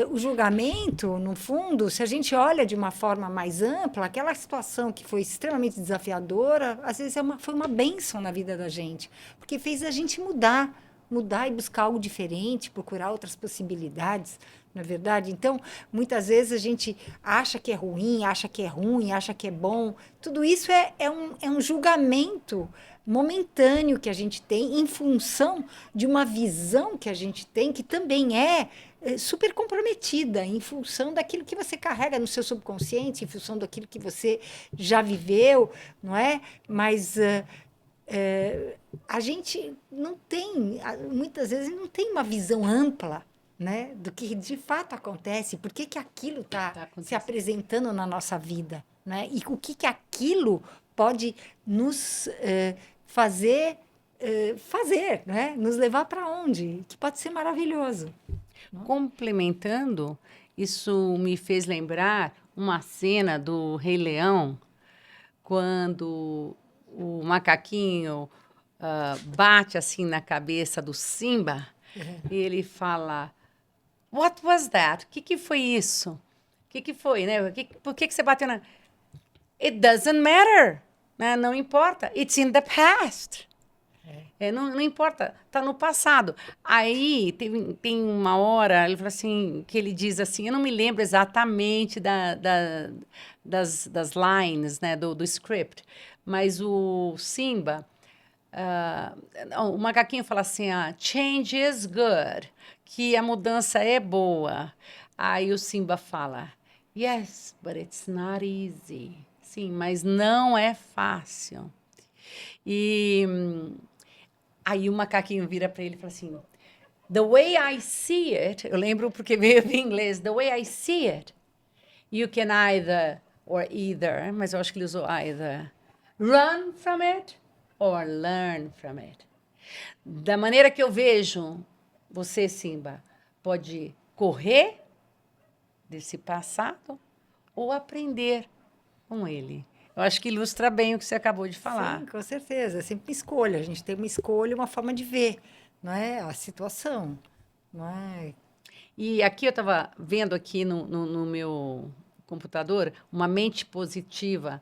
o julgamento, no fundo, se a gente olha de uma forma mais ampla, aquela situação que foi extremamente desafiadora, às vezes foi uma bênção na vida da gente, porque fez a gente mudar e buscar algo diferente, procurar outras possibilidades, não é verdade? Então, muitas vezes a gente acha que é ruim, acha que é ruim, acha que é bom. Tudo isso é um julgamento momentâneo que a gente tem em função de uma visão que a gente tem que também é super comprometida em função daquilo que você carrega no seu subconsciente, em função daquilo que você já viveu, não é? Mas a gente não tem, muitas vezes, não tem uma visão ampla, né, do que de fato acontece, por que aquilo está se apresentando na nossa vida, né? E o que aquilo pode nos fazer, né? Nos levar para onde? Que pode ser maravilhoso. Complementando, isso me fez lembrar uma cena do Rei Leão, quando o macaquinho bate assim na cabeça do Simba e ele fala: What was that? O que foi isso? O que foi, né? Por que você bateu na... It doesn't matter. Né? Não importa. It's in the past. Não importa, está no passado. Aí tem uma hora, ele fala assim, que ele diz assim, eu não me lembro exatamente das lines, né, do script, mas o Simba, o macaquinho fala assim, change is good, que a mudança é boa. Aí o Simba fala, yes, but it's not easy. Sim, mas não é fácil. E aí o macaquinho vira para ele e fala assim, the way I see it, eu lembro porque veio em inglês, the way I see it, you can either, mas eu acho que ele usou either, run from it or learn from it. Da maneira que eu vejo, você, Simba, pode correr desse passado ou aprender com ele. Eu acho que ilustra bem o que você acabou de falar. Sim, com certeza. É sempre escolha. A gente tem uma escolha, uma forma de ver, não é? A situação, não é? E aqui eu estava vendo aqui no meu computador uma mente positiva,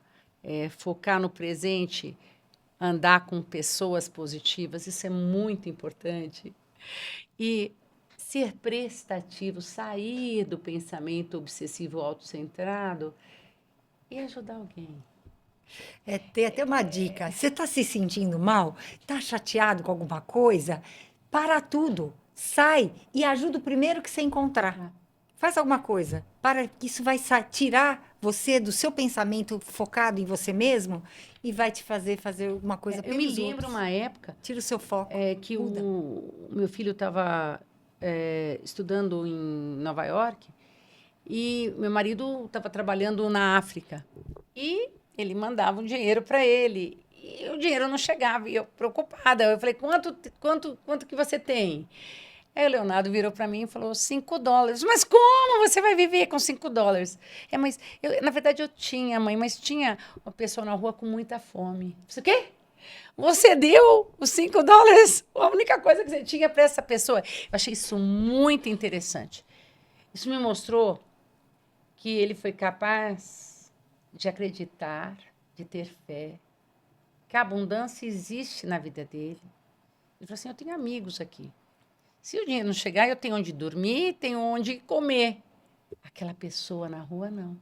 focar no presente, andar com pessoas positivas, isso é muito importante. E ser prestativo, sair do pensamento obsessivo autocentrado e ajudar alguém. Tem até uma dica. Você está se sentindo mal? Está chateado com alguma coisa? Para tudo. Sai e ajuda o primeiro que você encontrar. Faz alguma coisa. Para que isso vai tirar você do seu pensamento focado em você mesmo e vai te fazer alguma coisa Eu me pelos lembro outros. uma época Tira o seu foco. que Muda. o meu filho estava estudando em Nova York e meu marido estava trabalhando na África. E ele mandava um dinheiro para ele. E o dinheiro não chegava. E eu preocupada. Eu falei, quanto que você tem? Aí o Leonardo virou para mim e falou, $5. Mas como você vai viver com $5? Mas na verdade eu tinha, mãe, mas tinha uma pessoa na rua com muita fome. Você o quê? Você deu os $5? A única coisa que você tinha para essa pessoa. Eu achei isso muito interessante. Isso me mostrou que ele foi capaz de acreditar, de ter fé, que a abundância existe na vida dele. Ele falou assim, eu tenho amigos aqui. Se o dinheiro não chegar, eu tenho onde dormir, tenho onde comer. Aquela pessoa na rua, não.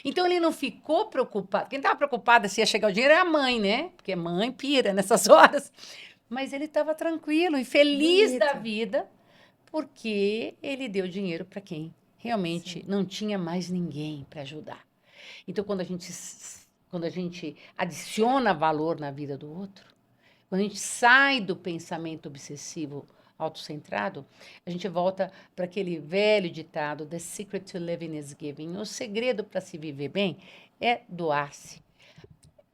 Então, ele não ficou preocupado. Quem estava preocupada se ia chegar o dinheiro é a mãe, né? Porque mãe pira nessas horas. Mas ele estava tranquilo e feliz Bonito. da vida, porque ele deu dinheiro para quem realmente não tinha mais ninguém para ajudar. Então, quando a gente adiciona valor na vida do outro, quando a gente sai do pensamento obsessivo autocentrado, a gente volta para aquele velho ditado, the secret to living is giving. O segredo para se viver bem é doar-se.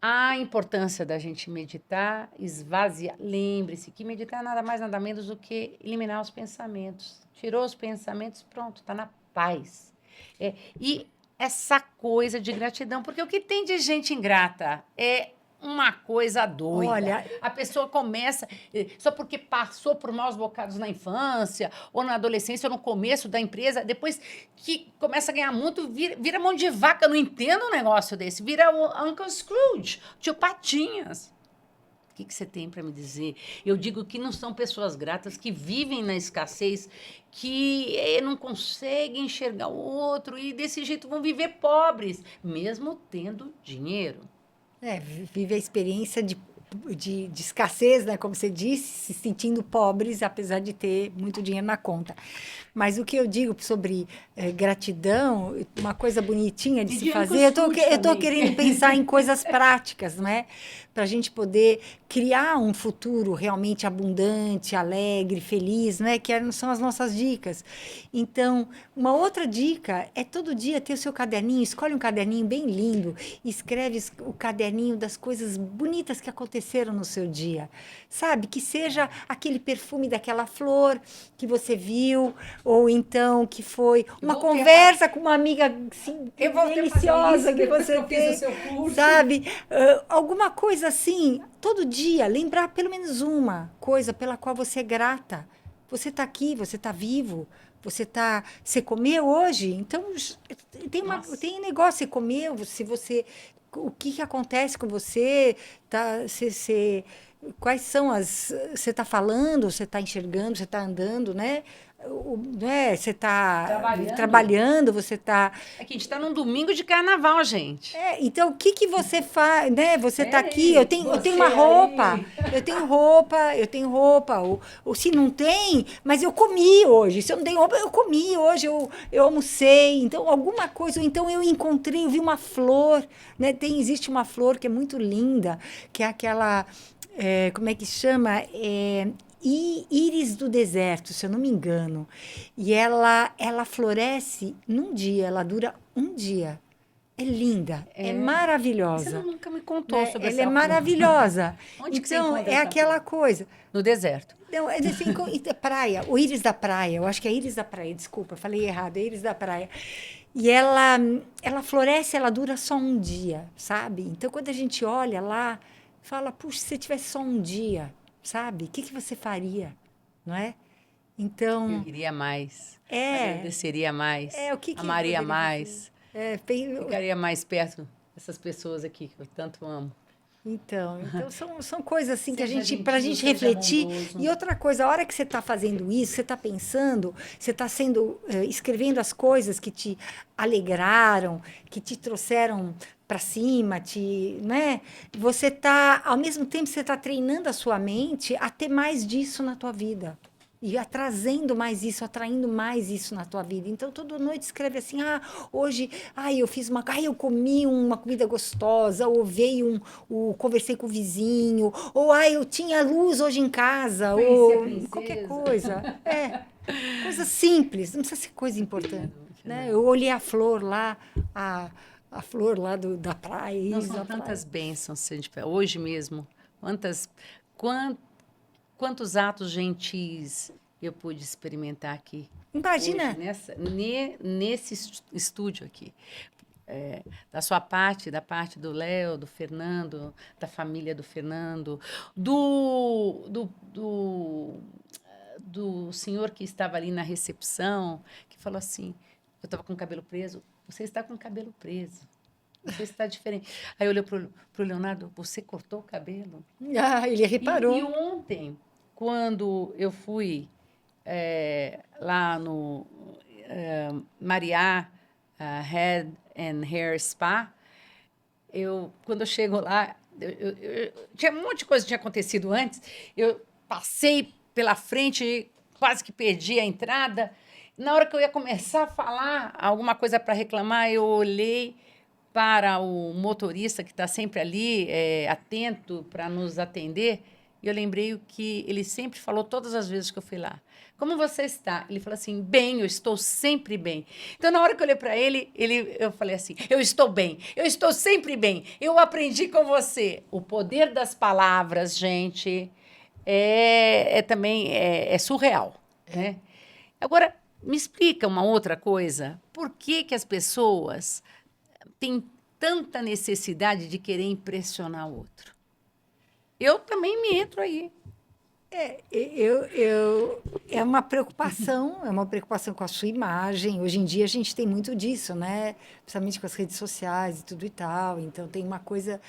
A importância da gente meditar, esvaziar. Lembre-se que meditar é nada mais, nada menos do que eliminar os pensamentos. Tirou os pensamentos, pronto, está na paz. E essa coisa de gratidão, porque o que tem de gente ingrata é uma coisa doida. Olha, a pessoa começa, só porque passou por maus bocados na infância, ou na adolescência, ou no começo da empresa, depois que começa a ganhar muito, vira mão de vaca. Eu não entendo um negócio desse. Vira o Uncle Scrooge, tio Patinhas. O que você tem para me dizer? Eu digo que não são pessoas gratas, que vivem na escassez, que não conseguem enxergar o outro e desse jeito vão viver pobres, mesmo tendo dinheiro. vive a experiência de de escassez, né? Como você disse, se sentindo pobres, apesar de ter muito dinheiro na conta. Mas o que eu digo sobre gratidão, uma coisa bonitinha de E se de fazer, eu tô também. querendo pensar em coisas práticas, né? Para a gente poder criar um futuro realmente abundante, alegre, feliz, né? São as nossas dicas. Então, uma outra dica é todo dia ter o seu caderninho, escolhe um caderninho bem lindo, e escreve o caderninho das coisas bonitas que aconteceram no seu dia. Sabe? Que seja aquele perfume daquela flor que você viu, ou então que foi uma Voltei a conversa com uma amiga assim, Eu voltei a fazer deliciosa isso que depois você que eu fiz o tem, seu curso. sabe? Alguma coisa assim, todo dia, lembrar pelo menos uma coisa pela qual você é grata. Você está aqui, você está vivo, você comeu hoje, então Nossa. tem negócio, você comeu, se você, o que que acontece com você, tá, quais são você está falando, você está enxergando, você está andando, né? Né? Você está trabalhando, você está. É que a gente está num domingo de carnaval, gente. Então, o que que você faz, né? Você está aqui, Ei, eu tenho você uma roupa, aí. eu tenho roupa, ou se não tem, mas eu comi hoje. Se eu não tenho roupa, eu comi hoje, eu almocei. Então, alguma coisa, ou então eu encontrei, eu vi uma flor, né? Existe uma flor que é muito linda, que é aquela, como é que chama? Íris do deserto, se eu não me engano. E ela floresce num dia, ela dura um dia. É linda, é Você maravilhosa, nunca me contou né? sobre Ela é essa flor. maravilhosa. Onde que você Então, encontra é essa aquela flor? coisa. No deserto. Não, assim, praia, o íris da praia, eu acho que é íris da praia, desculpa, falei errado, é íris da praia. E ela floresce, ela dura só um dia, sabe? Então, quando a gente olha lá, fala, puxa, se você tivesse só um dia, sabe? O que que você faria, não é? Eu Então, iria mais. é, Agradeceria mais. o que que Amaria poderia fazer? mais. É, Ficaria mais perto dessas pessoas aqui que eu tanto amo. então são coisas assim que Seja para a gentil, gente seja refletir. bondoso. E outra coisa, a hora que você está fazendo isso, você está pensando, você está escrevendo as coisas que te alegraram, que te trouxeram para cima, né? Você está, ao mesmo tempo, você está treinando a sua mente a ter mais disso na tua vida. E trazendo mais isso, atraindo mais isso na tua vida. Então, toda noite escreve assim: hoje, eu fiz eu comi uma comida gostosa, ou conversei com o vizinho, ou eu tinha luz hoje em casa, Conheci a ou qualquer princesa. coisa. Coisa simples, não precisa ser coisa importante. Né? Não. Eu olhei a flor lá, a flor lá da praia, Não isso, são da praia. tantas bênçãos, se a gente hoje mesmo. Quan- quantos atos gentis eu pude experimentar aqui. Imagina. Hoje, nesse estúdio aqui. Da sua parte, da parte do Léo, do Fernando, da família do Fernando, do, do, do, do senhor que estava ali na recepção, que falou assim: eu estava com o cabelo preso, você está com o cabelo preso. Você está diferente. Aí eu olhei para o Leonardo, você cortou o cabelo? Ele E reparou. ontem, quando eu fui lá no Mariá Head and Hair Spa, quando eu chego lá, tinha um monte de coisa que tinha acontecido antes, eu passei pela frente, quase que perdi a entrada. Na hora que eu ia começar a falar alguma coisa para reclamar, eu olhei para o motorista que está sempre ali, atento para nos atender, e eu lembrei o que ele sempre falou todas as vezes que eu fui lá. Como você está? Ele falou assim, bem, eu estou sempre bem. Então, na hora que eu olhei para ele, eu falei assim, eu estou bem, eu estou sempre bem, eu aprendi com você. O poder das palavras, gente, também surreal, né? Agora, me explica uma outra coisa. Por que que as pessoas têm tanta necessidade de querer impressionar o outro? Eu também me entro aí. É uma preocupação com a sua imagem. Hoje em dia a gente tem muito disso, né? Principalmente com as redes sociais e tudo e tal. Então tem uma coisa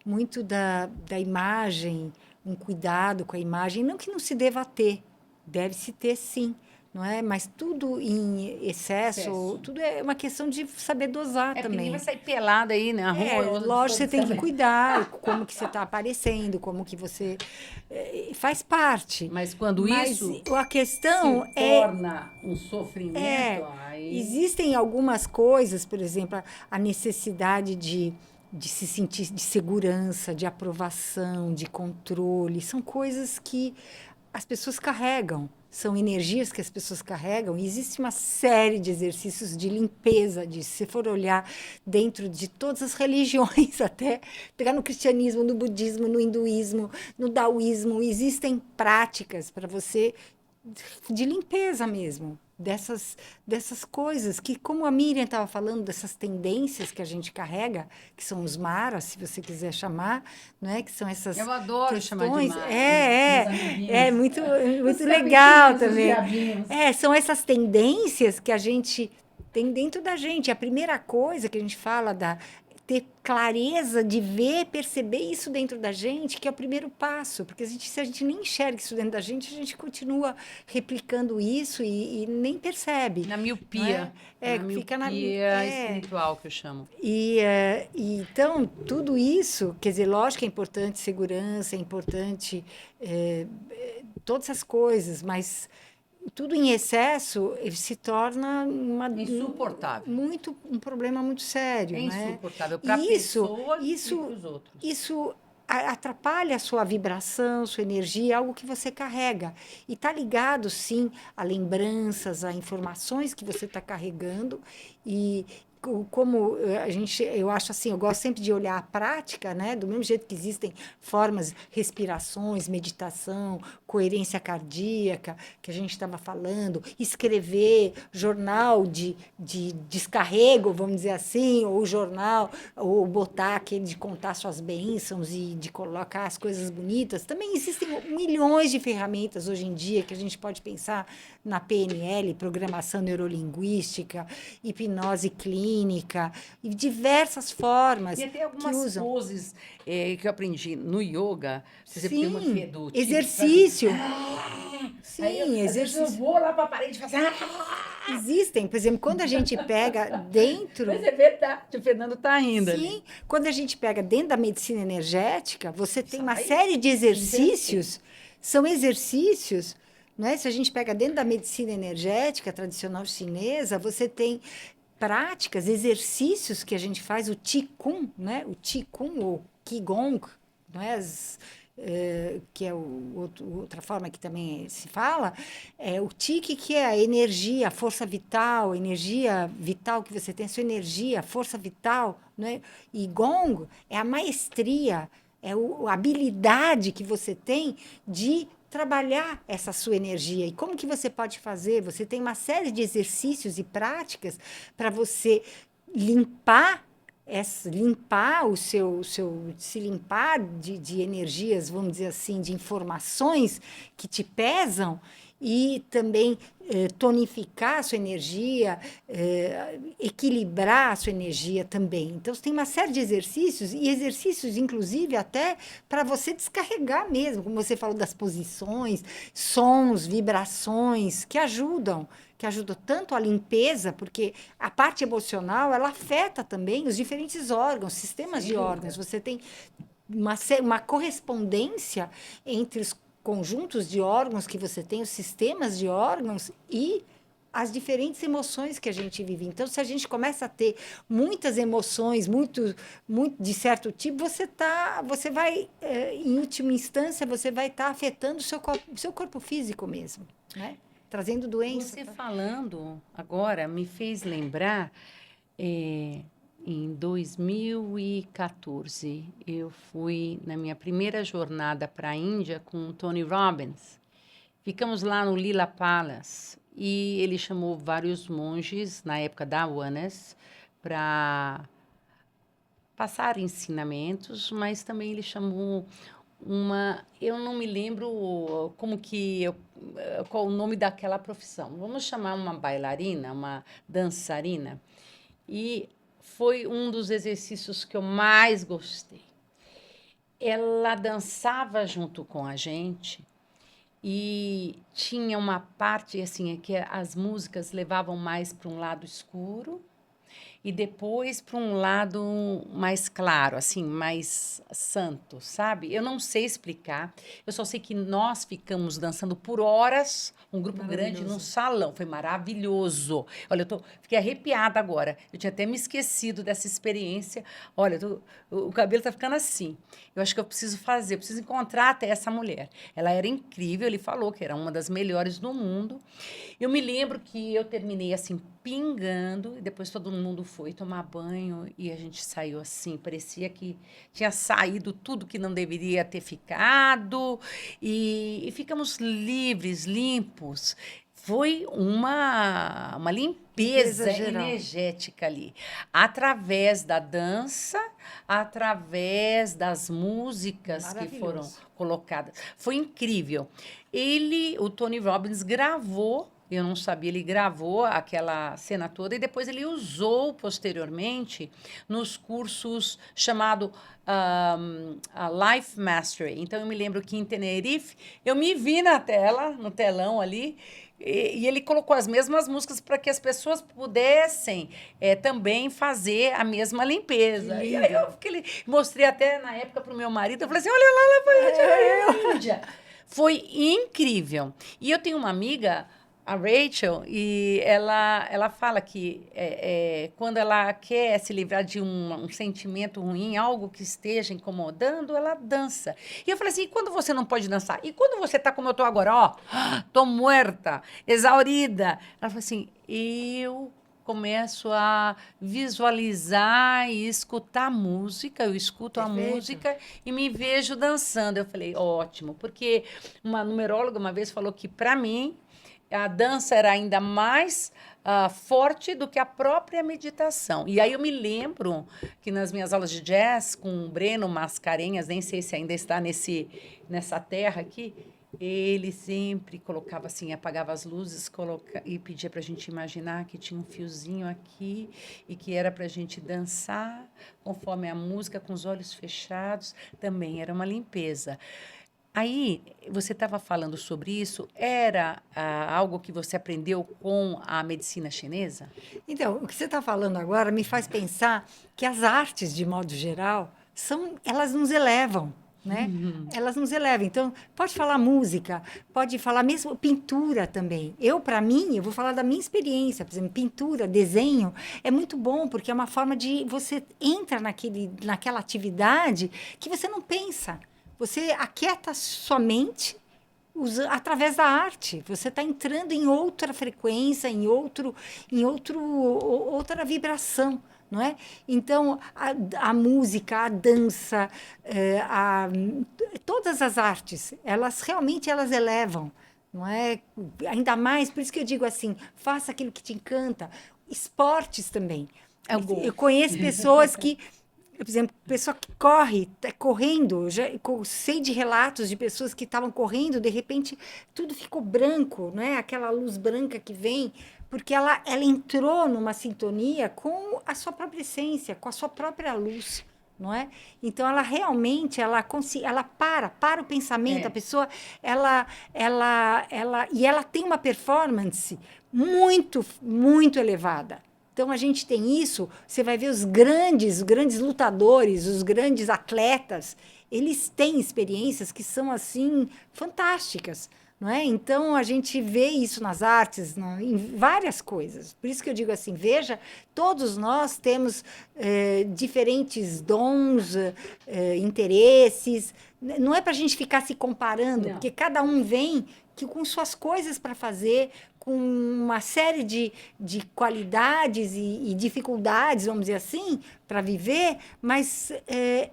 muito da imagem, um cuidado com a imagem. Não que não se deva ter, deve-se ter sim, não é? Mas tudo em excesso, tudo é uma questão de saber dosar Porque ninguém também. vai sair pelada aí na rua. Lógico, você tem que cuidar como que você está aparecendo, como que você faz parte. Mas quando Mas isso a questão se é torna um sofrimento, aí... existem algumas coisas, por exemplo, a necessidade de se sentir de segurança, de aprovação, de controle, são coisas que as pessoas carregam, são energias que as pessoas carregam, e existe uma série de exercícios de limpeza disso. Se for olhar dentro de todas as religiões, até pegar no cristianismo, no budismo, no hinduísmo, no daoísmo, existem práticas para você de limpeza mesmo. Dessas coisas que, como a Miriam estava falando, dessas tendências que a gente carrega, que são os maras, se você quiser chamar, né? Que são essas Eu adoro chamar de questões. mara, É meus amiguinhos. muito Os legal sabitinhos, os também. diabinhos. São essas tendências que a gente tem dentro da gente. A primeira coisa que a gente fala da ter clareza de ver, perceber isso dentro da gente, que é o primeiro passo, porque se a gente nem enxerga isso dentro da gente, a gente continua replicando isso e nem percebe. Na Não miopia. é? Na Fica miopia espiritual, que eu chamo. Então, tudo isso, quer dizer, lógico que é importante segurança, é importante todas essas coisas, mas tudo em excesso se torna Insuportável. um problema muito sério, É né? insuportável para a E pessoa e para os outros. isso atrapalha a sua vibração, sua energia, algo que você carrega. E está ligado, sim, a lembranças, a informações que você está carregando. E como eu acho assim, eu gosto sempre de olhar a prática, né? Do mesmo jeito que existem formas, respirações, meditação, coerência cardíaca, que a gente estava falando, escrever, jornal de descarrego, vamos dizer assim, ou jornal, ou botar aquele de contar suas bênçãos e de colocar as coisas bonitas. Também existem milhões de ferramentas hoje em dia que a gente pode pensar na PNL, programação neurolinguística, hipnose clínica, e diversas formas E até que algumas usam. poses que eu aprendi no yoga. Por exemplo, tem uma que é Sim, do exercício. Sim, às vezes eu Exercício. vou lá para a parede e faço... Existem, por exemplo, quando a gente pega dentro. Mas é verdade, o Fernando está rindo ali. Sim, quando a gente pega dentro da medicina energética, você tem uma Sai série de exercícios, são exercícios, né? Se a gente pega dentro da medicina energética tradicional chinesa, você tem práticas, exercícios que a gente faz, o Qigong, né? O Qigong ou Qigong, não é? Que é outra forma que também se fala, o tique, que é a energia, a força vital, a energia vital que você tem, a sua energia, a força vital, né? E gong é a maestria, a habilidade que você tem de trabalhar essa sua energia. E como que você pode fazer? Você tem uma série de exercícios e práticas para você limpar se limpar de energias, vamos dizer assim, de informações que te pesam e também tonificar a sua energia, equilibrar a sua energia também. Então, você tem uma série de exercícios, e exercícios, inclusive, até para você descarregar mesmo, como você falou das posições, sons, vibrações, que ajudam tanto a limpeza, porque a parte emocional, ela afeta também os diferentes órgãos, sistemas de órgãos. Você tem uma correspondência entre os conjuntos de órgãos que você tem, os sistemas de órgãos e as diferentes emoções que a gente vive. Então, se a gente começa a ter muitas emoções, muito de certo tipo, você vai, em última instância, você vai estar afetando o seu corpo físico mesmo, né? Trazendo doença. Você falando agora me fez lembrar, em 2014, eu fui na minha primeira jornada para a Índia com o Tony Robbins. Ficamos lá no Lila Palace e ele chamou vários monges, na época da Awareness, para passar ensinamentos, mas também ele chamou eu não me lembro qual o nome daquela profissão. Vamos chamar uma bailarina, uma dançarina. E foi um dos exercícios que eu mais gostei. Ela dançava junto com a gente E tinha uma parte, assim, que as músicas levavam mais para um lado escuro e depois para um lado mais claro, assim, mais santo, sabe? Eu não sei explicar. Eu só sei que nós ficamos dançando por horas, um grupo grande num Maravilhoso. salão. Foi maravilhoso. Olha, fiquei arrepiada agora. Eu tinha até me esquecido dessa experiência. Olha, o cabelo está ficando assim. Eu acho que eu preciso fazer, eu preciso encontrar até essa mulher. Ela era incrível, ele falou que era uma das melhores do mundo. Eu me lembro que eu terminei assim, pingando, e depois todo mundo foi tomar banho e a gente saiu assim. Parecia que tinha saído tudo que não deveria ter ficado, e ficamos livres, limpos. Foi uma Limpeza limpeza geral. energética ali, através da dança, através das músicas que foram Maravilhoso. colocadas. Foi incrível. O Tony Robbins, gravou, eu não sabia, ele gravou aquela cena toda e depois ele usou posteriormente nos cursos chamado a Life Mastery. Então eu me lembro que em Tenerife eu me vi na tela, no telão ali, e ele colocou as mesmas músicas para que as pessoas pudessem também fazer a mesma Que limpeza. E aí lindo. mostrei até na época para o meu marido, eu falei assim, olha lá, lá vai a Tia Índia. Foi incrível. E eu tenho uma amiga, a Rachel, e ela fala que quando ela quer se livrar de um sentimento ruim, algo que esteja incomodando, ela dança. E eu falei assim, e quando você não pode dançar? E quando você tá como eu tô agora, ó, tô muerta, exaurida? Ela falou assim, eu começo a visualizar e escutar música, eu escuto a Perfeito. música e me vejo dançando. Eu falei, ótimo, porque uma numeróloga uma vez falou que, para mim, a dança era ainda mais forte do que a própria meditação. E aí eu me lembro que nas minhas aulas de jazz com o Breno Mascarenhas, nem sei se ainda está nessa terra aqui, ele sempre colocava assim, apagava as luzes e pedia para a gente imaginar que tinha um fiozinho aqui e que era para a gente dançar conforme a música, com os olhos fechados. Também era uma limpeza. Aí, você estava falando sobre isso, era algo que você aprendeu com a medicina chinesa? Então, o que você está falando agora me faz pensar que as artes, de modo geral, elas nos elevam, né? Elas nos elevam. Então, pode falar música, pode falar mesmo pintura também. Para mim, eu vou falar da minha experiência, por exemplo, pintura, desenho, é muito bom, porque é uma forma de você entra naquela atividade que você não pensa. Você aquieta sua mente através da arte. Você está entrando em outra frequência, outra vibração. Não é? Então, a música, a dança, todas as artes, elas elevam. Não é? Ainda mais, por isso que eu digo assim, faça aquilo que te encanta. Esportes também. É o Eu golfe. conheço pessoas que por exemplo, pessoa que corre, tá correndo, sei de relatos de pessoas que estavam correndo, de repente tudo ficou branco, né? Aquela luz branca que vem, porque ela entrou numa sintonia com a sua própria essência, com a sua própria luz. Não é? Então ela realmente ela para o pensamento, a É. pessoa e ela tem uma performance muito elevada. Então a gente tem isso, você vai ver os grandes lutadores, os grandes atletas, eles têm experiências que são assim fantásticas, não é? Então a gente vê isso nas artes, em várias coisas. Por isso que eu digo assim, veja, todos nós temos diferentes dons, interesses. Não é para a gente ficar se comparando, Não. porque cada um vem com suas coisas para fazer, com uma série de qualidades e dificuldades, vamos dizer assim, para viver, mas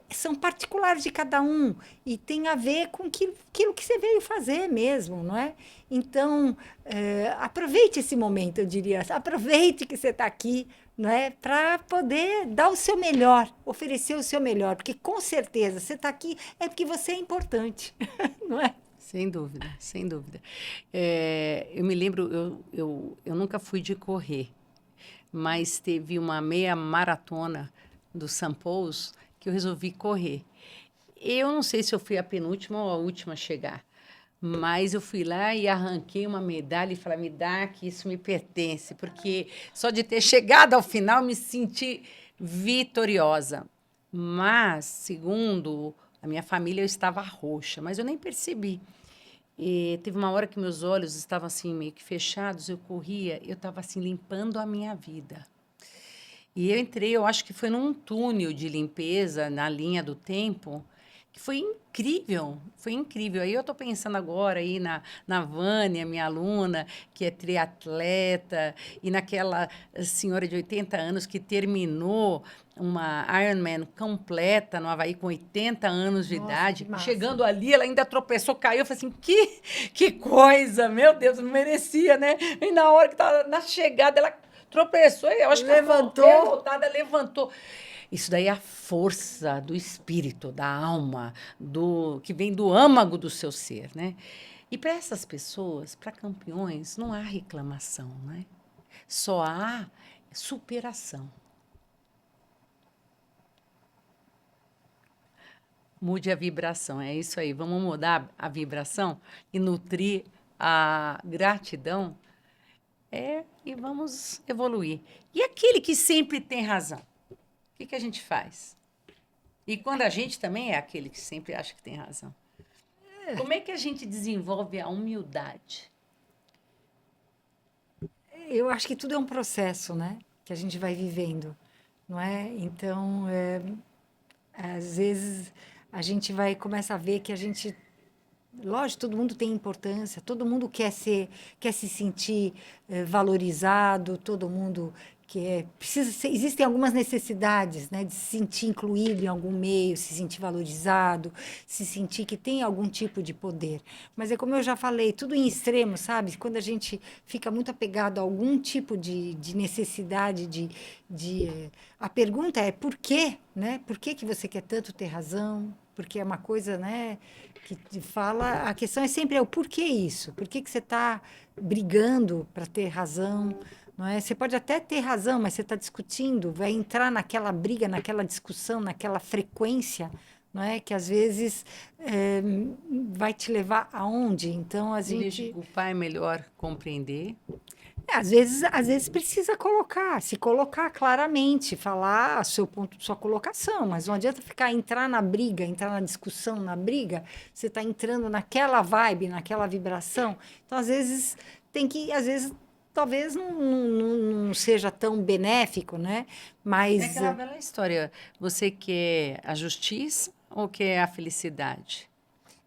são particulares de cada um e tem a ver com aquilo que você veio fazer mesmo, não é? Então, aproveite esse momento, eu diria, aproveite que você está aqui, não é? Para poder dar o seu melhor, oferecer o seu melhor, porque com certeza você está aqui é porque você é importante, não é? Sem dúvida, sem dúvida. Eu me lembro, eu nunca fui de correr, mas teve uma meia maratona do São Paulo que eu resolvi correr. Eu não sei se eu fui a penúltima ou a última a chegar, Mas eu fui lá e arranquei uma medalha e falei, me dá que isso me pertence, porque só de ter chegado ao final me senti vitoriosa. Mas, segundo a minha família, eu estava roxa, mas eu nem percebi. E teve uma hora que meus olhos estavam assim meio que fechados, eu corria, eu estava assim limpando a minha vida. E eu entrei, eu acho que foi num túnel de limpeza na linha do tempo, que foi incrível, foi incrível. Aí eu estou pensando agora aí na Vânia, minha aluna, que é triatleta, e naquela senhora de 80 anos que terminou uma Ironman completa no Havaí com 80 anos de Nossa, que idade. massa. Chegando ali, ela ainda tropeçou, caiu. Eu falei assim, que coisa, meu Deus, não merecia, né? E na hora que estava na chegada, ela tropeçou, eu acho que Levantou. a revoltada levantou. Isso daí é a força do espírito, da alma, do que vem do âmago do seu ser, né? E para essas pessoas, para campeões, não há reclamação, né? Só há superação. Mude a vibração, é isso aí. Vamos mudar a vibração e nutrir a gratidão. E vamos evoluir. E aquele que sempre tem razão? O que a gente faz? E quando a gente também é aquele que sempre acha que tem razão. Como é que a gente desenvolve a humildade? Eu acho que tudo é um processo, né? Que a gente vai vivendo, não é? Então, às vezes a gente vai começa a ver que a gente, lógico, todo mundo tem importância, todo mundo quer se sentir valorizado, todo mundo existem algumas necessidades, né, de se sentir incluído em algum meio, se sentir valorizado, se sentir que tem algum tipo de poder. Mas é como eu já falei, tudo em extremo, sabe? Quando a gente fica muito apegado a algum tipo de necessidade, a pergunta é por quê, né? Por que que você quer tanto ter razão? Porque é uma coisa, né, que te fala, a questão é sempre o porquê isso? Por que que você está brigando para ter razão? Não é? Você pode até ter razão, mas você está discutindo, vai entrar naquela briga, naquela discussão, naquela frequência, não é? Que às vezes eh, vai te levar aonde? Então a Em vez de gente culpar, é melhor compreender. às vezes precisa se colocar claramente, falar seu ponto, sua colocação, mas não adianta entrar na briga, entrar na discussão, na briga, você está entrando naquela vibe, naquela vibração. Então, às vezes, talvez não seja tão benéfico, né? É Mas aquela velha história. Você quer a justiça ou quer a felicidade?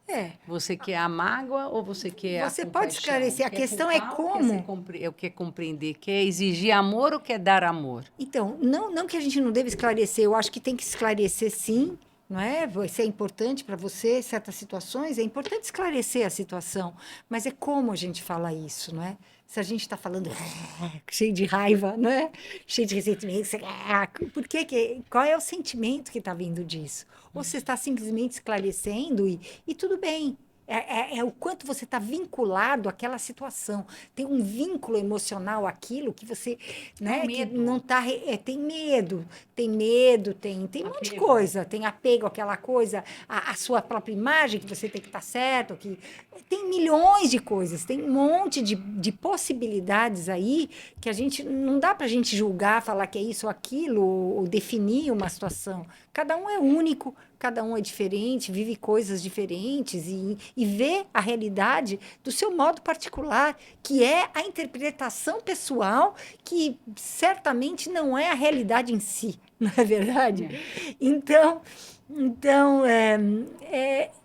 é, Você quer a mágoa ou você quer a você pode compaixão? esclarecer. A Quer questão é culpar ou quer, como. quer compreender? Quer exigir amor ou quer dar amor? Então, não que a gente não deva esclarecer, eu acho que tem que esclarecer sim, não é? Isso é importante para você, certas situações, é importante esclarecer a situação, mas é como a gente fala isso, não é? Se a gente está falando cheio de raiva, não é? Cheio de ressentimento, qual é o sentimento que está vindo disso? Ou você está simplesmente esclarecendo e tudo bem, é o quanto você está vinculado àquela situação. Tem um vínculo emocional àquilo que você, É um né, que medo. não está. Tem medo, tem um monte de Apego. coisa. Tem apego àquela coisa, à sua própria imagem, que você tem que estar certo. Tem milhões de coisas, tem um monte de possibilidades aí que a gente não dá para a gente julgar, falar que é isso ou aquilo, ou definir uma situação. Cada um é único, cada um é diferente, vive coisas diferentes e vê a realidade do seu modo particular, que é a interpretação pessoal, que certamente não é a realidade em si, não é verdade? Então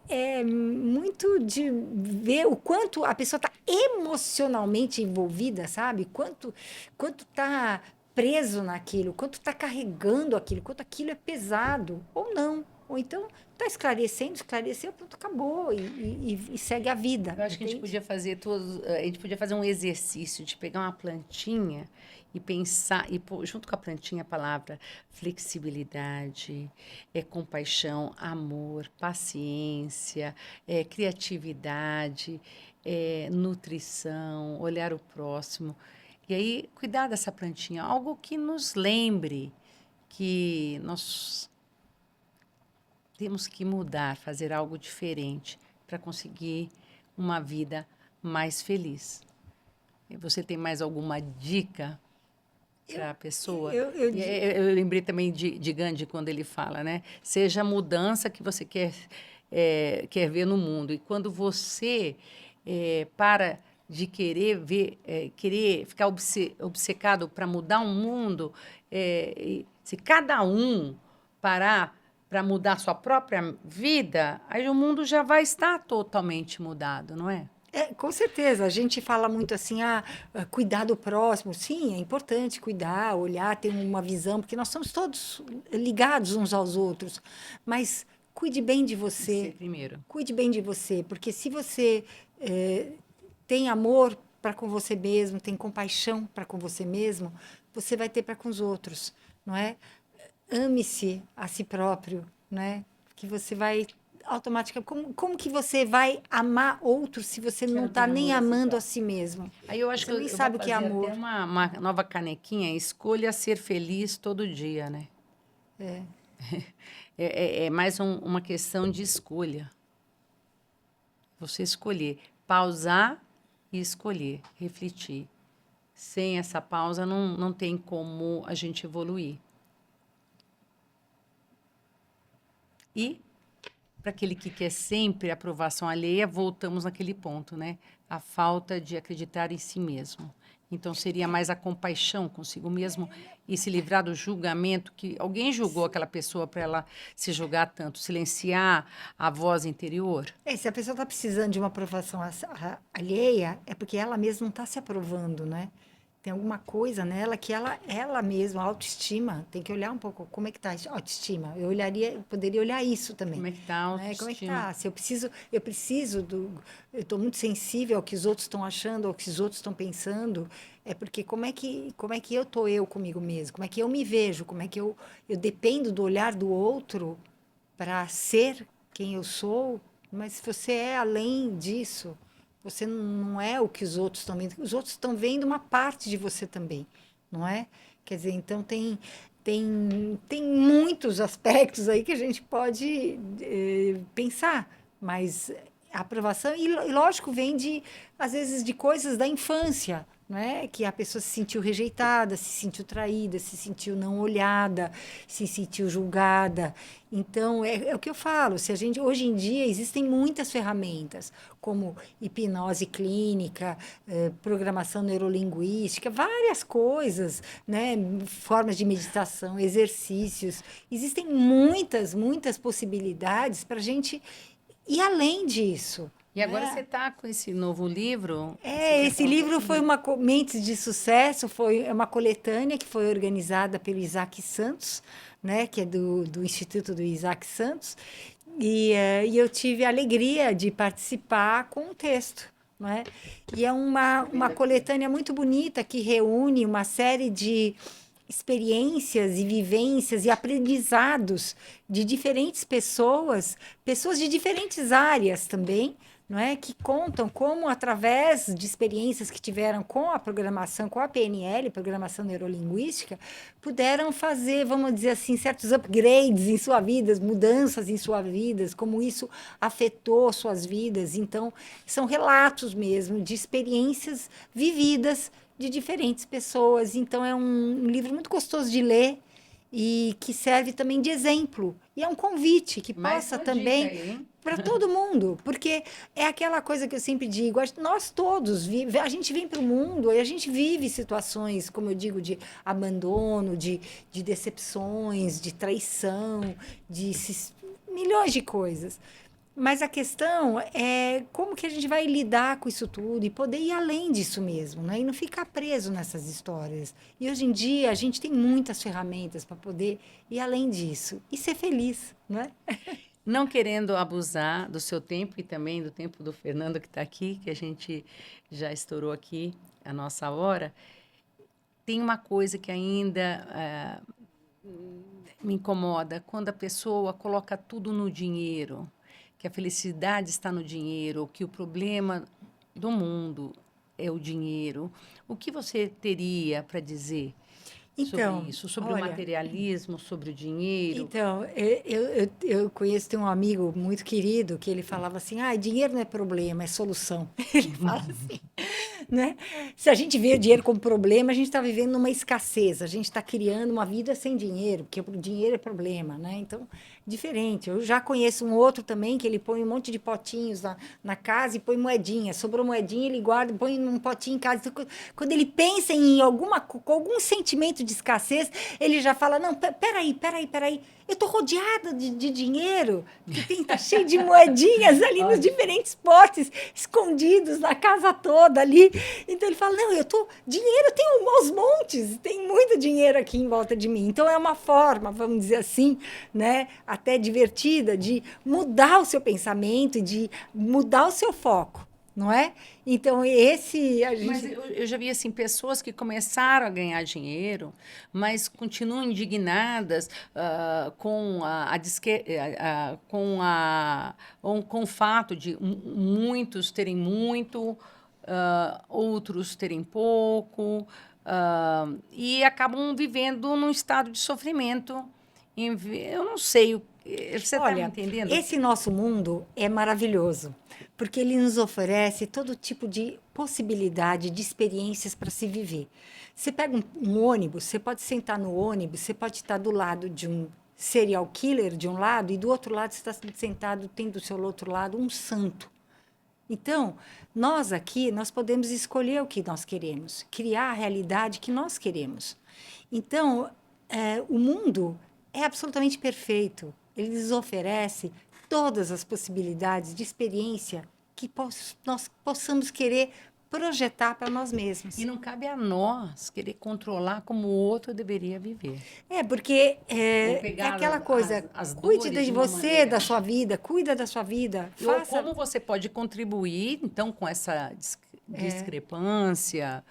é muito de ver o quanto a pessoa está emocionalmente envolvida, sabe? Quanto está preso naquilo, quanto está carregando aquilo, quanto aquilo é pesado ou não. Ou então está esclareceu, pronto, acabou e segue a vida. Eu acho que a gente Entende? podia fazer a gente podia fazer um exercício de pegar uma plantinha e pensar e pôr junto com a plantinha a palavra flexibilidade, compaixão, amor, paciência, criatividade, nutrição, olhar o próximo. E aí cuidar dessa plantinha, algo que nos lembre que nós temos que mudar, fazer algo diferente para conseguir uma vida mais feliz. E você tem mais alguma dica para a pessoa? Eu lembrei também de Gandhi quando ele fala, né? Seja a mudança que você quer ver no mundo. E quando você para de querer ver, querer ficar obcecado para mudar o mundo, se cada um parar para mudar sua própria vida, aí o mundo já vai estar totalmente mudado, não é? Com certeza, a gente fala muito assim, cuidar do próximo. Sim, é importante cuidar, olhar, ter uma visão, porque nós somos todos ligados uns aos outros. Mas cuide bem de você. Você primeiro. Cuide bem de você, porque se você tem amor para com você mesmo, tem compaixão para com você mesmo, você vai ter para com os outros, não é? Ame-se a si próprio, né? Que você vai automaticamente. Como que você vai amar outro se você não está nem amando a si mesmo? Aí eu acho Você que eu nem vou sabe o que é fazer amor. até uma nova canequinha, escolha ser feliz todo dia, né? É. É mais uma questão de escolha. Você escolher, pausar e escolher, refletir. Sem essa pausa, não tem como a gente evoluir. E, para aquele que quer sempre aprovação alheia, voltamos naquele ponto, né? A falta de acreditar em si mesmo. Então, seria mais a compaixão consigo mesmo e se livrar do julgamento que alguém julgou aquela pessoa para ela se julgar tanto, silenciar a voz interior. Se a pessoa está precisando de uma aprovação alheia, é porque ela mesma não está se aprovando, né? Tem alguma coisa nela que ela mesma, a autoestima, tem que olhar um pouco como é que está a autoestima. Eu poderia olhar isso também. Como é que está a Né? Como é que autoestima? tá? Se eu estou muito sensível ao que os outros estão achando, ao que os outros estão pensando, é porque como é que eu estou eu comigo mesmo? Como é que eu me vejo? Como é que eu dependo do olhar do outro para ser quem eu sou? Mas se você é além disso, você não é o que os outros estão vendo. Os outros estão vendo uma parte de você também, não é? Quer dizer, então tem muitos aspectos aí que a gente pode pensar, mas a aprovação, e lógico, vem às vezes, de coisas da infância, não é? Que a pessoa se sentiu rejeitada, se sentiu traída, se sentiu não olhada, se sentiu julgada. Então, é o que eu falo, se a gente, hoje em dia existem muitas ferramentas, como hipnose clínica, programação neurolinguística, várias coisas, né? Formas de meditação, exercícios. Existem muitas possibilidades para a gente ir além disso. E agora você está com esse novo livro? Esse livro foi uma Mentes de Sucesso, foi uma coletânea que foi organizada pelo Isaac Santos, né, que é do Instituto do Isaac Santos, e eu tive a alegria de participar com o texto. Não é? E é uma coletânea muito bonita que reúne uma série de experiências e vivências e aprendizados de diferentes pessoas de diferentes áreas também, não é? Que contam como, através de experiências que tiveram com a programação, com a PNL, Programação Neurolinguística, puderam fazer, vamos dizer assim, certos upgrades em sua vida, mudanças em sua vida, como isso afetou suas vidas. Então, são relatos mesmo de experiências vividas de diferentes pessoas. Então, é um livro muito gostoso de ler e que serve também de exemplo. E é um convite que possa também para todo mundo, porque é aquela coisa que eu sempre digo, nós todos, a gente vem para o mundo e a gente vive situações, como eu digo, de abandono, de decepções, de traição, milhões de coisas. Mas a questão é como que a gente vai lidar com isso tudo e poder ir além disso mesmo, né? E não ficar preso nessas histórias. E hoje em dia a gente tem muitas ferramentas para poder ir além disso e ser feliz, não é? Não querendo abusar do seu tempo e também do tempo do Fernando que está aqui, que a gente já estourou aqui a nossa hora, tem uma coisa que ainda me incomoda, quando a pessoa coloca tudo no dinheiro, que a felicidade está no dinheiro, que o problema do mundo é o dinheiro. O que você teria para dizer? Então, sobre isso, sobre o olha, materialismo, sobre o dinheiro. então, eu conheço, tem um amigo muito querido que ele falava assim, dinheiro não é problema, é solução. Ele fala assim, né? Se a gente vê o dinheiro como problema, a gente está vivendo numa escassez, a gente está criando uma vida sem dinheiro, porque o dinheiro é problema, né? Então, diferente. Eu já conheço um outro também que ele põe um monte de potinhos na casa e põe moedinha. Sobrou moedinha, ele guarda, põe um potinho em casa. Então, quando ele pensa em com algum sentimento de escassez, ele já fala: não, peraí. Eu estou rodeada de dinheiro, que tá cheio de moedinhas ali nos diferentes potes, escondidos na casa toda ali. Então ele fala: não, dinheiro tem aos montes, tem muito dinheiro aqui em volta de mim. Então é uma forma, vamos dizer assim, né, até divertida, de mudar o seu pensamento, de mudar o seu foco. Não é? Então, Mas eu já vi assim, pessoas que começaram a ganhar dinheiro, mas continuam indignadas com o fato de muitos terem muito, outros terem pouco, e acabam vivendo num estado de sofrimento. Eu não sei, você está me Olha, entendendo? esse nosso mundo é maravilhoso, porque ele nos oferece todo tipo de possibilidade, de experiências para se viver. Você pega um ônibus, você pode sentar no ônibus, você pode estar do lado de um serial killer de um lado e do outro lado você está sentado, tem do seu outro lado um santo. Então, nós aqui, nós podemos escolher o que nós queremos, criar a realidade que nós queremos. Então, o mundo é absolutamente perfeito. Ele nos oferece todas as possibilidades de experiência que nós possamos querer projetar para nós mesmos. E não cabe a nós querer controlar como o outro deveria viver. Porque Ou é pegar aquela coisa, as cuide dores de uma você, maneira. da sua vida, cuida da sua vida, Ou faça. como você pode contribuir, então, com essa discrepância,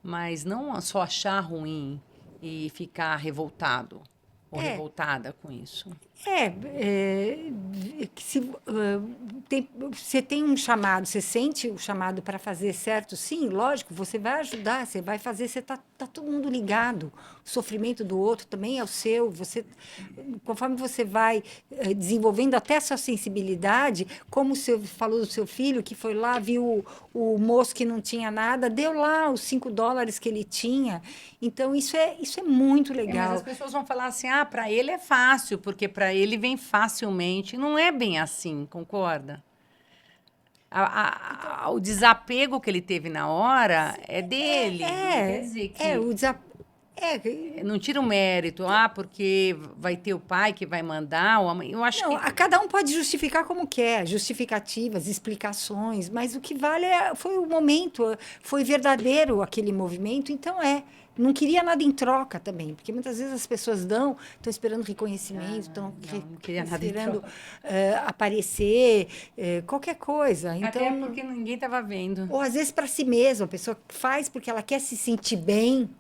mas não só achar ruim e ficar revoltado ou É, revoltada com isso. Que se você tem um chamado, você sente o chamado para fazer certo, sim, lógico, você vai ajudar, você vai fazer, você tá todo mundo ligado. O sofrimento do outro também é o seu. Conforme você vai desenvolvendo até a sua sensibilidade, como você falou do seu filho, que foi lá, viu o moço que não tinha nada, deu lá os $5 que ele tinha. Então, isso é muito Mas legal. as pessoas vão falar assim, para ele é fácil, porque para ele vem facilmente. Não é bem assim, concorda? O desapego que ele teve na hora é dele. Não quer dizer que o desapego. não tira o mérito, porque vai ter o pai que vai mandar, ou a mãe. Eu acho Não, que cada um pode justificar como quer, justificativas, explicações, mas o que vale foi o momento, foi verdadeiro aquele movimento, então não queria nada em troca também, porque muitas vezes as pessoas estão esperando reconhecimento, estão não queria nada em esperando troca. aparecer, qualquer coisa. Até Então, porque ninguém estava vendo. ou às vezes para si mesma, a pessoa faz porque ela quer se sentir bem,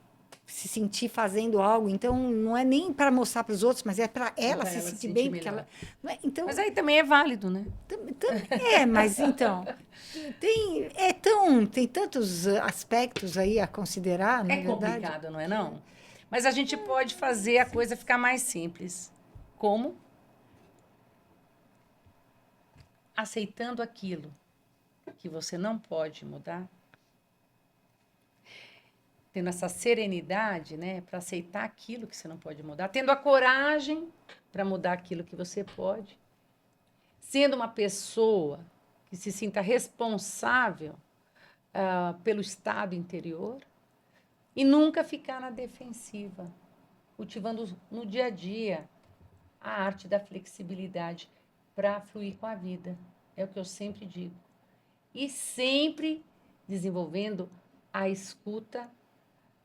se sentir fazendo algo, então não é nem para mostrar para os outros, mas é para ela pra se ela se sentir sentir bem, porque melhor. então Mas aí também é válido, né? mas então tem tantos aspectos aí a considerar, não é É verdade? complicado, não é não? Mas a gente pode fazer a coisa ficar mais simples. Como? Aceitando aquilo que você não pode mudar. Tendo essa serenidade, né, para aceitar aquilo que você não pode mudar, tendo a coragem para mudar aquilo que você pode, sendo uma pessoa que se sinta responsável pelo estado interior e nunca ficar na defensiva, cultivando no dia a dia a arte da flexibilidade para fluir com a vida. É o que eu sempre digo. E sempre desenvolvendo a escuta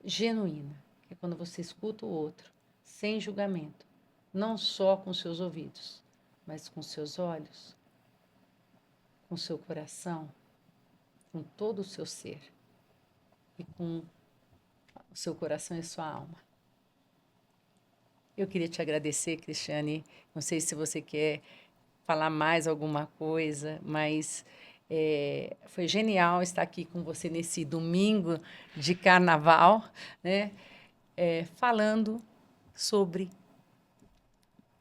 genuína, que é quando você escuta o outro, sem julgamento, não só com seus ouvidos, mas com seus olhos, com seu coração, com todo o seu ser e com o seu coração e sua alma. Eu queria te agradecer, Cristiane. Não sei se você quer falar mais alguma coisa, mas foi genial estar aqui com você nesse domingo de carnaval, né? falando sobre,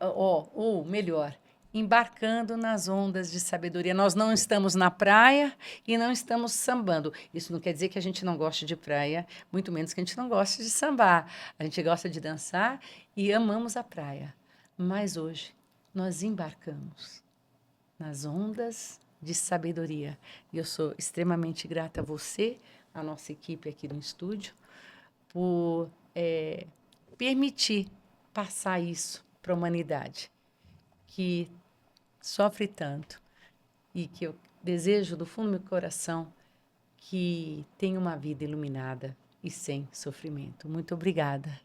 ou melhor, embarcando nas ondas de sabedoria. Nós não estamos na praia e não estamos sambando. Isso não quer dizer que a gente não goste de praia, muito menos que a gente não goste de sambar. A gente gosta de dançar e amamos a praia. Mas hoje nós embarcamos nas ondas de sabedoria. E eu sou extremamente grata a você, a nossa equipe aqui no estúdio, por permitir passar isso para a humanidade, que sofre tanto e que eu desejo do fundo do meu coração que tenha uma vida iluminada e sem sofrimento. Muito obrigada.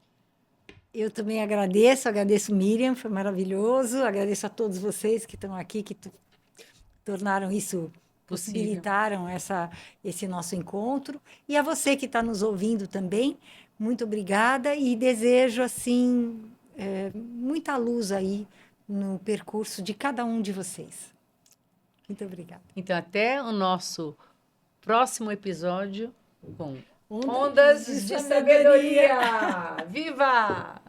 Eu também agradeço Miriam, foi maravilhoso. Agradeço a todos vocês que estão aqui, que tornaram isso, possibilitaram esse nosso encontro. E a você que está nos ouvindo também, muito obrigada e desejo, assim, muita luz aí no percurso de cada um de vocês. Muito obrigada. Então, até o nosso próximo episódio com Ondas de Sabedoria. Viva!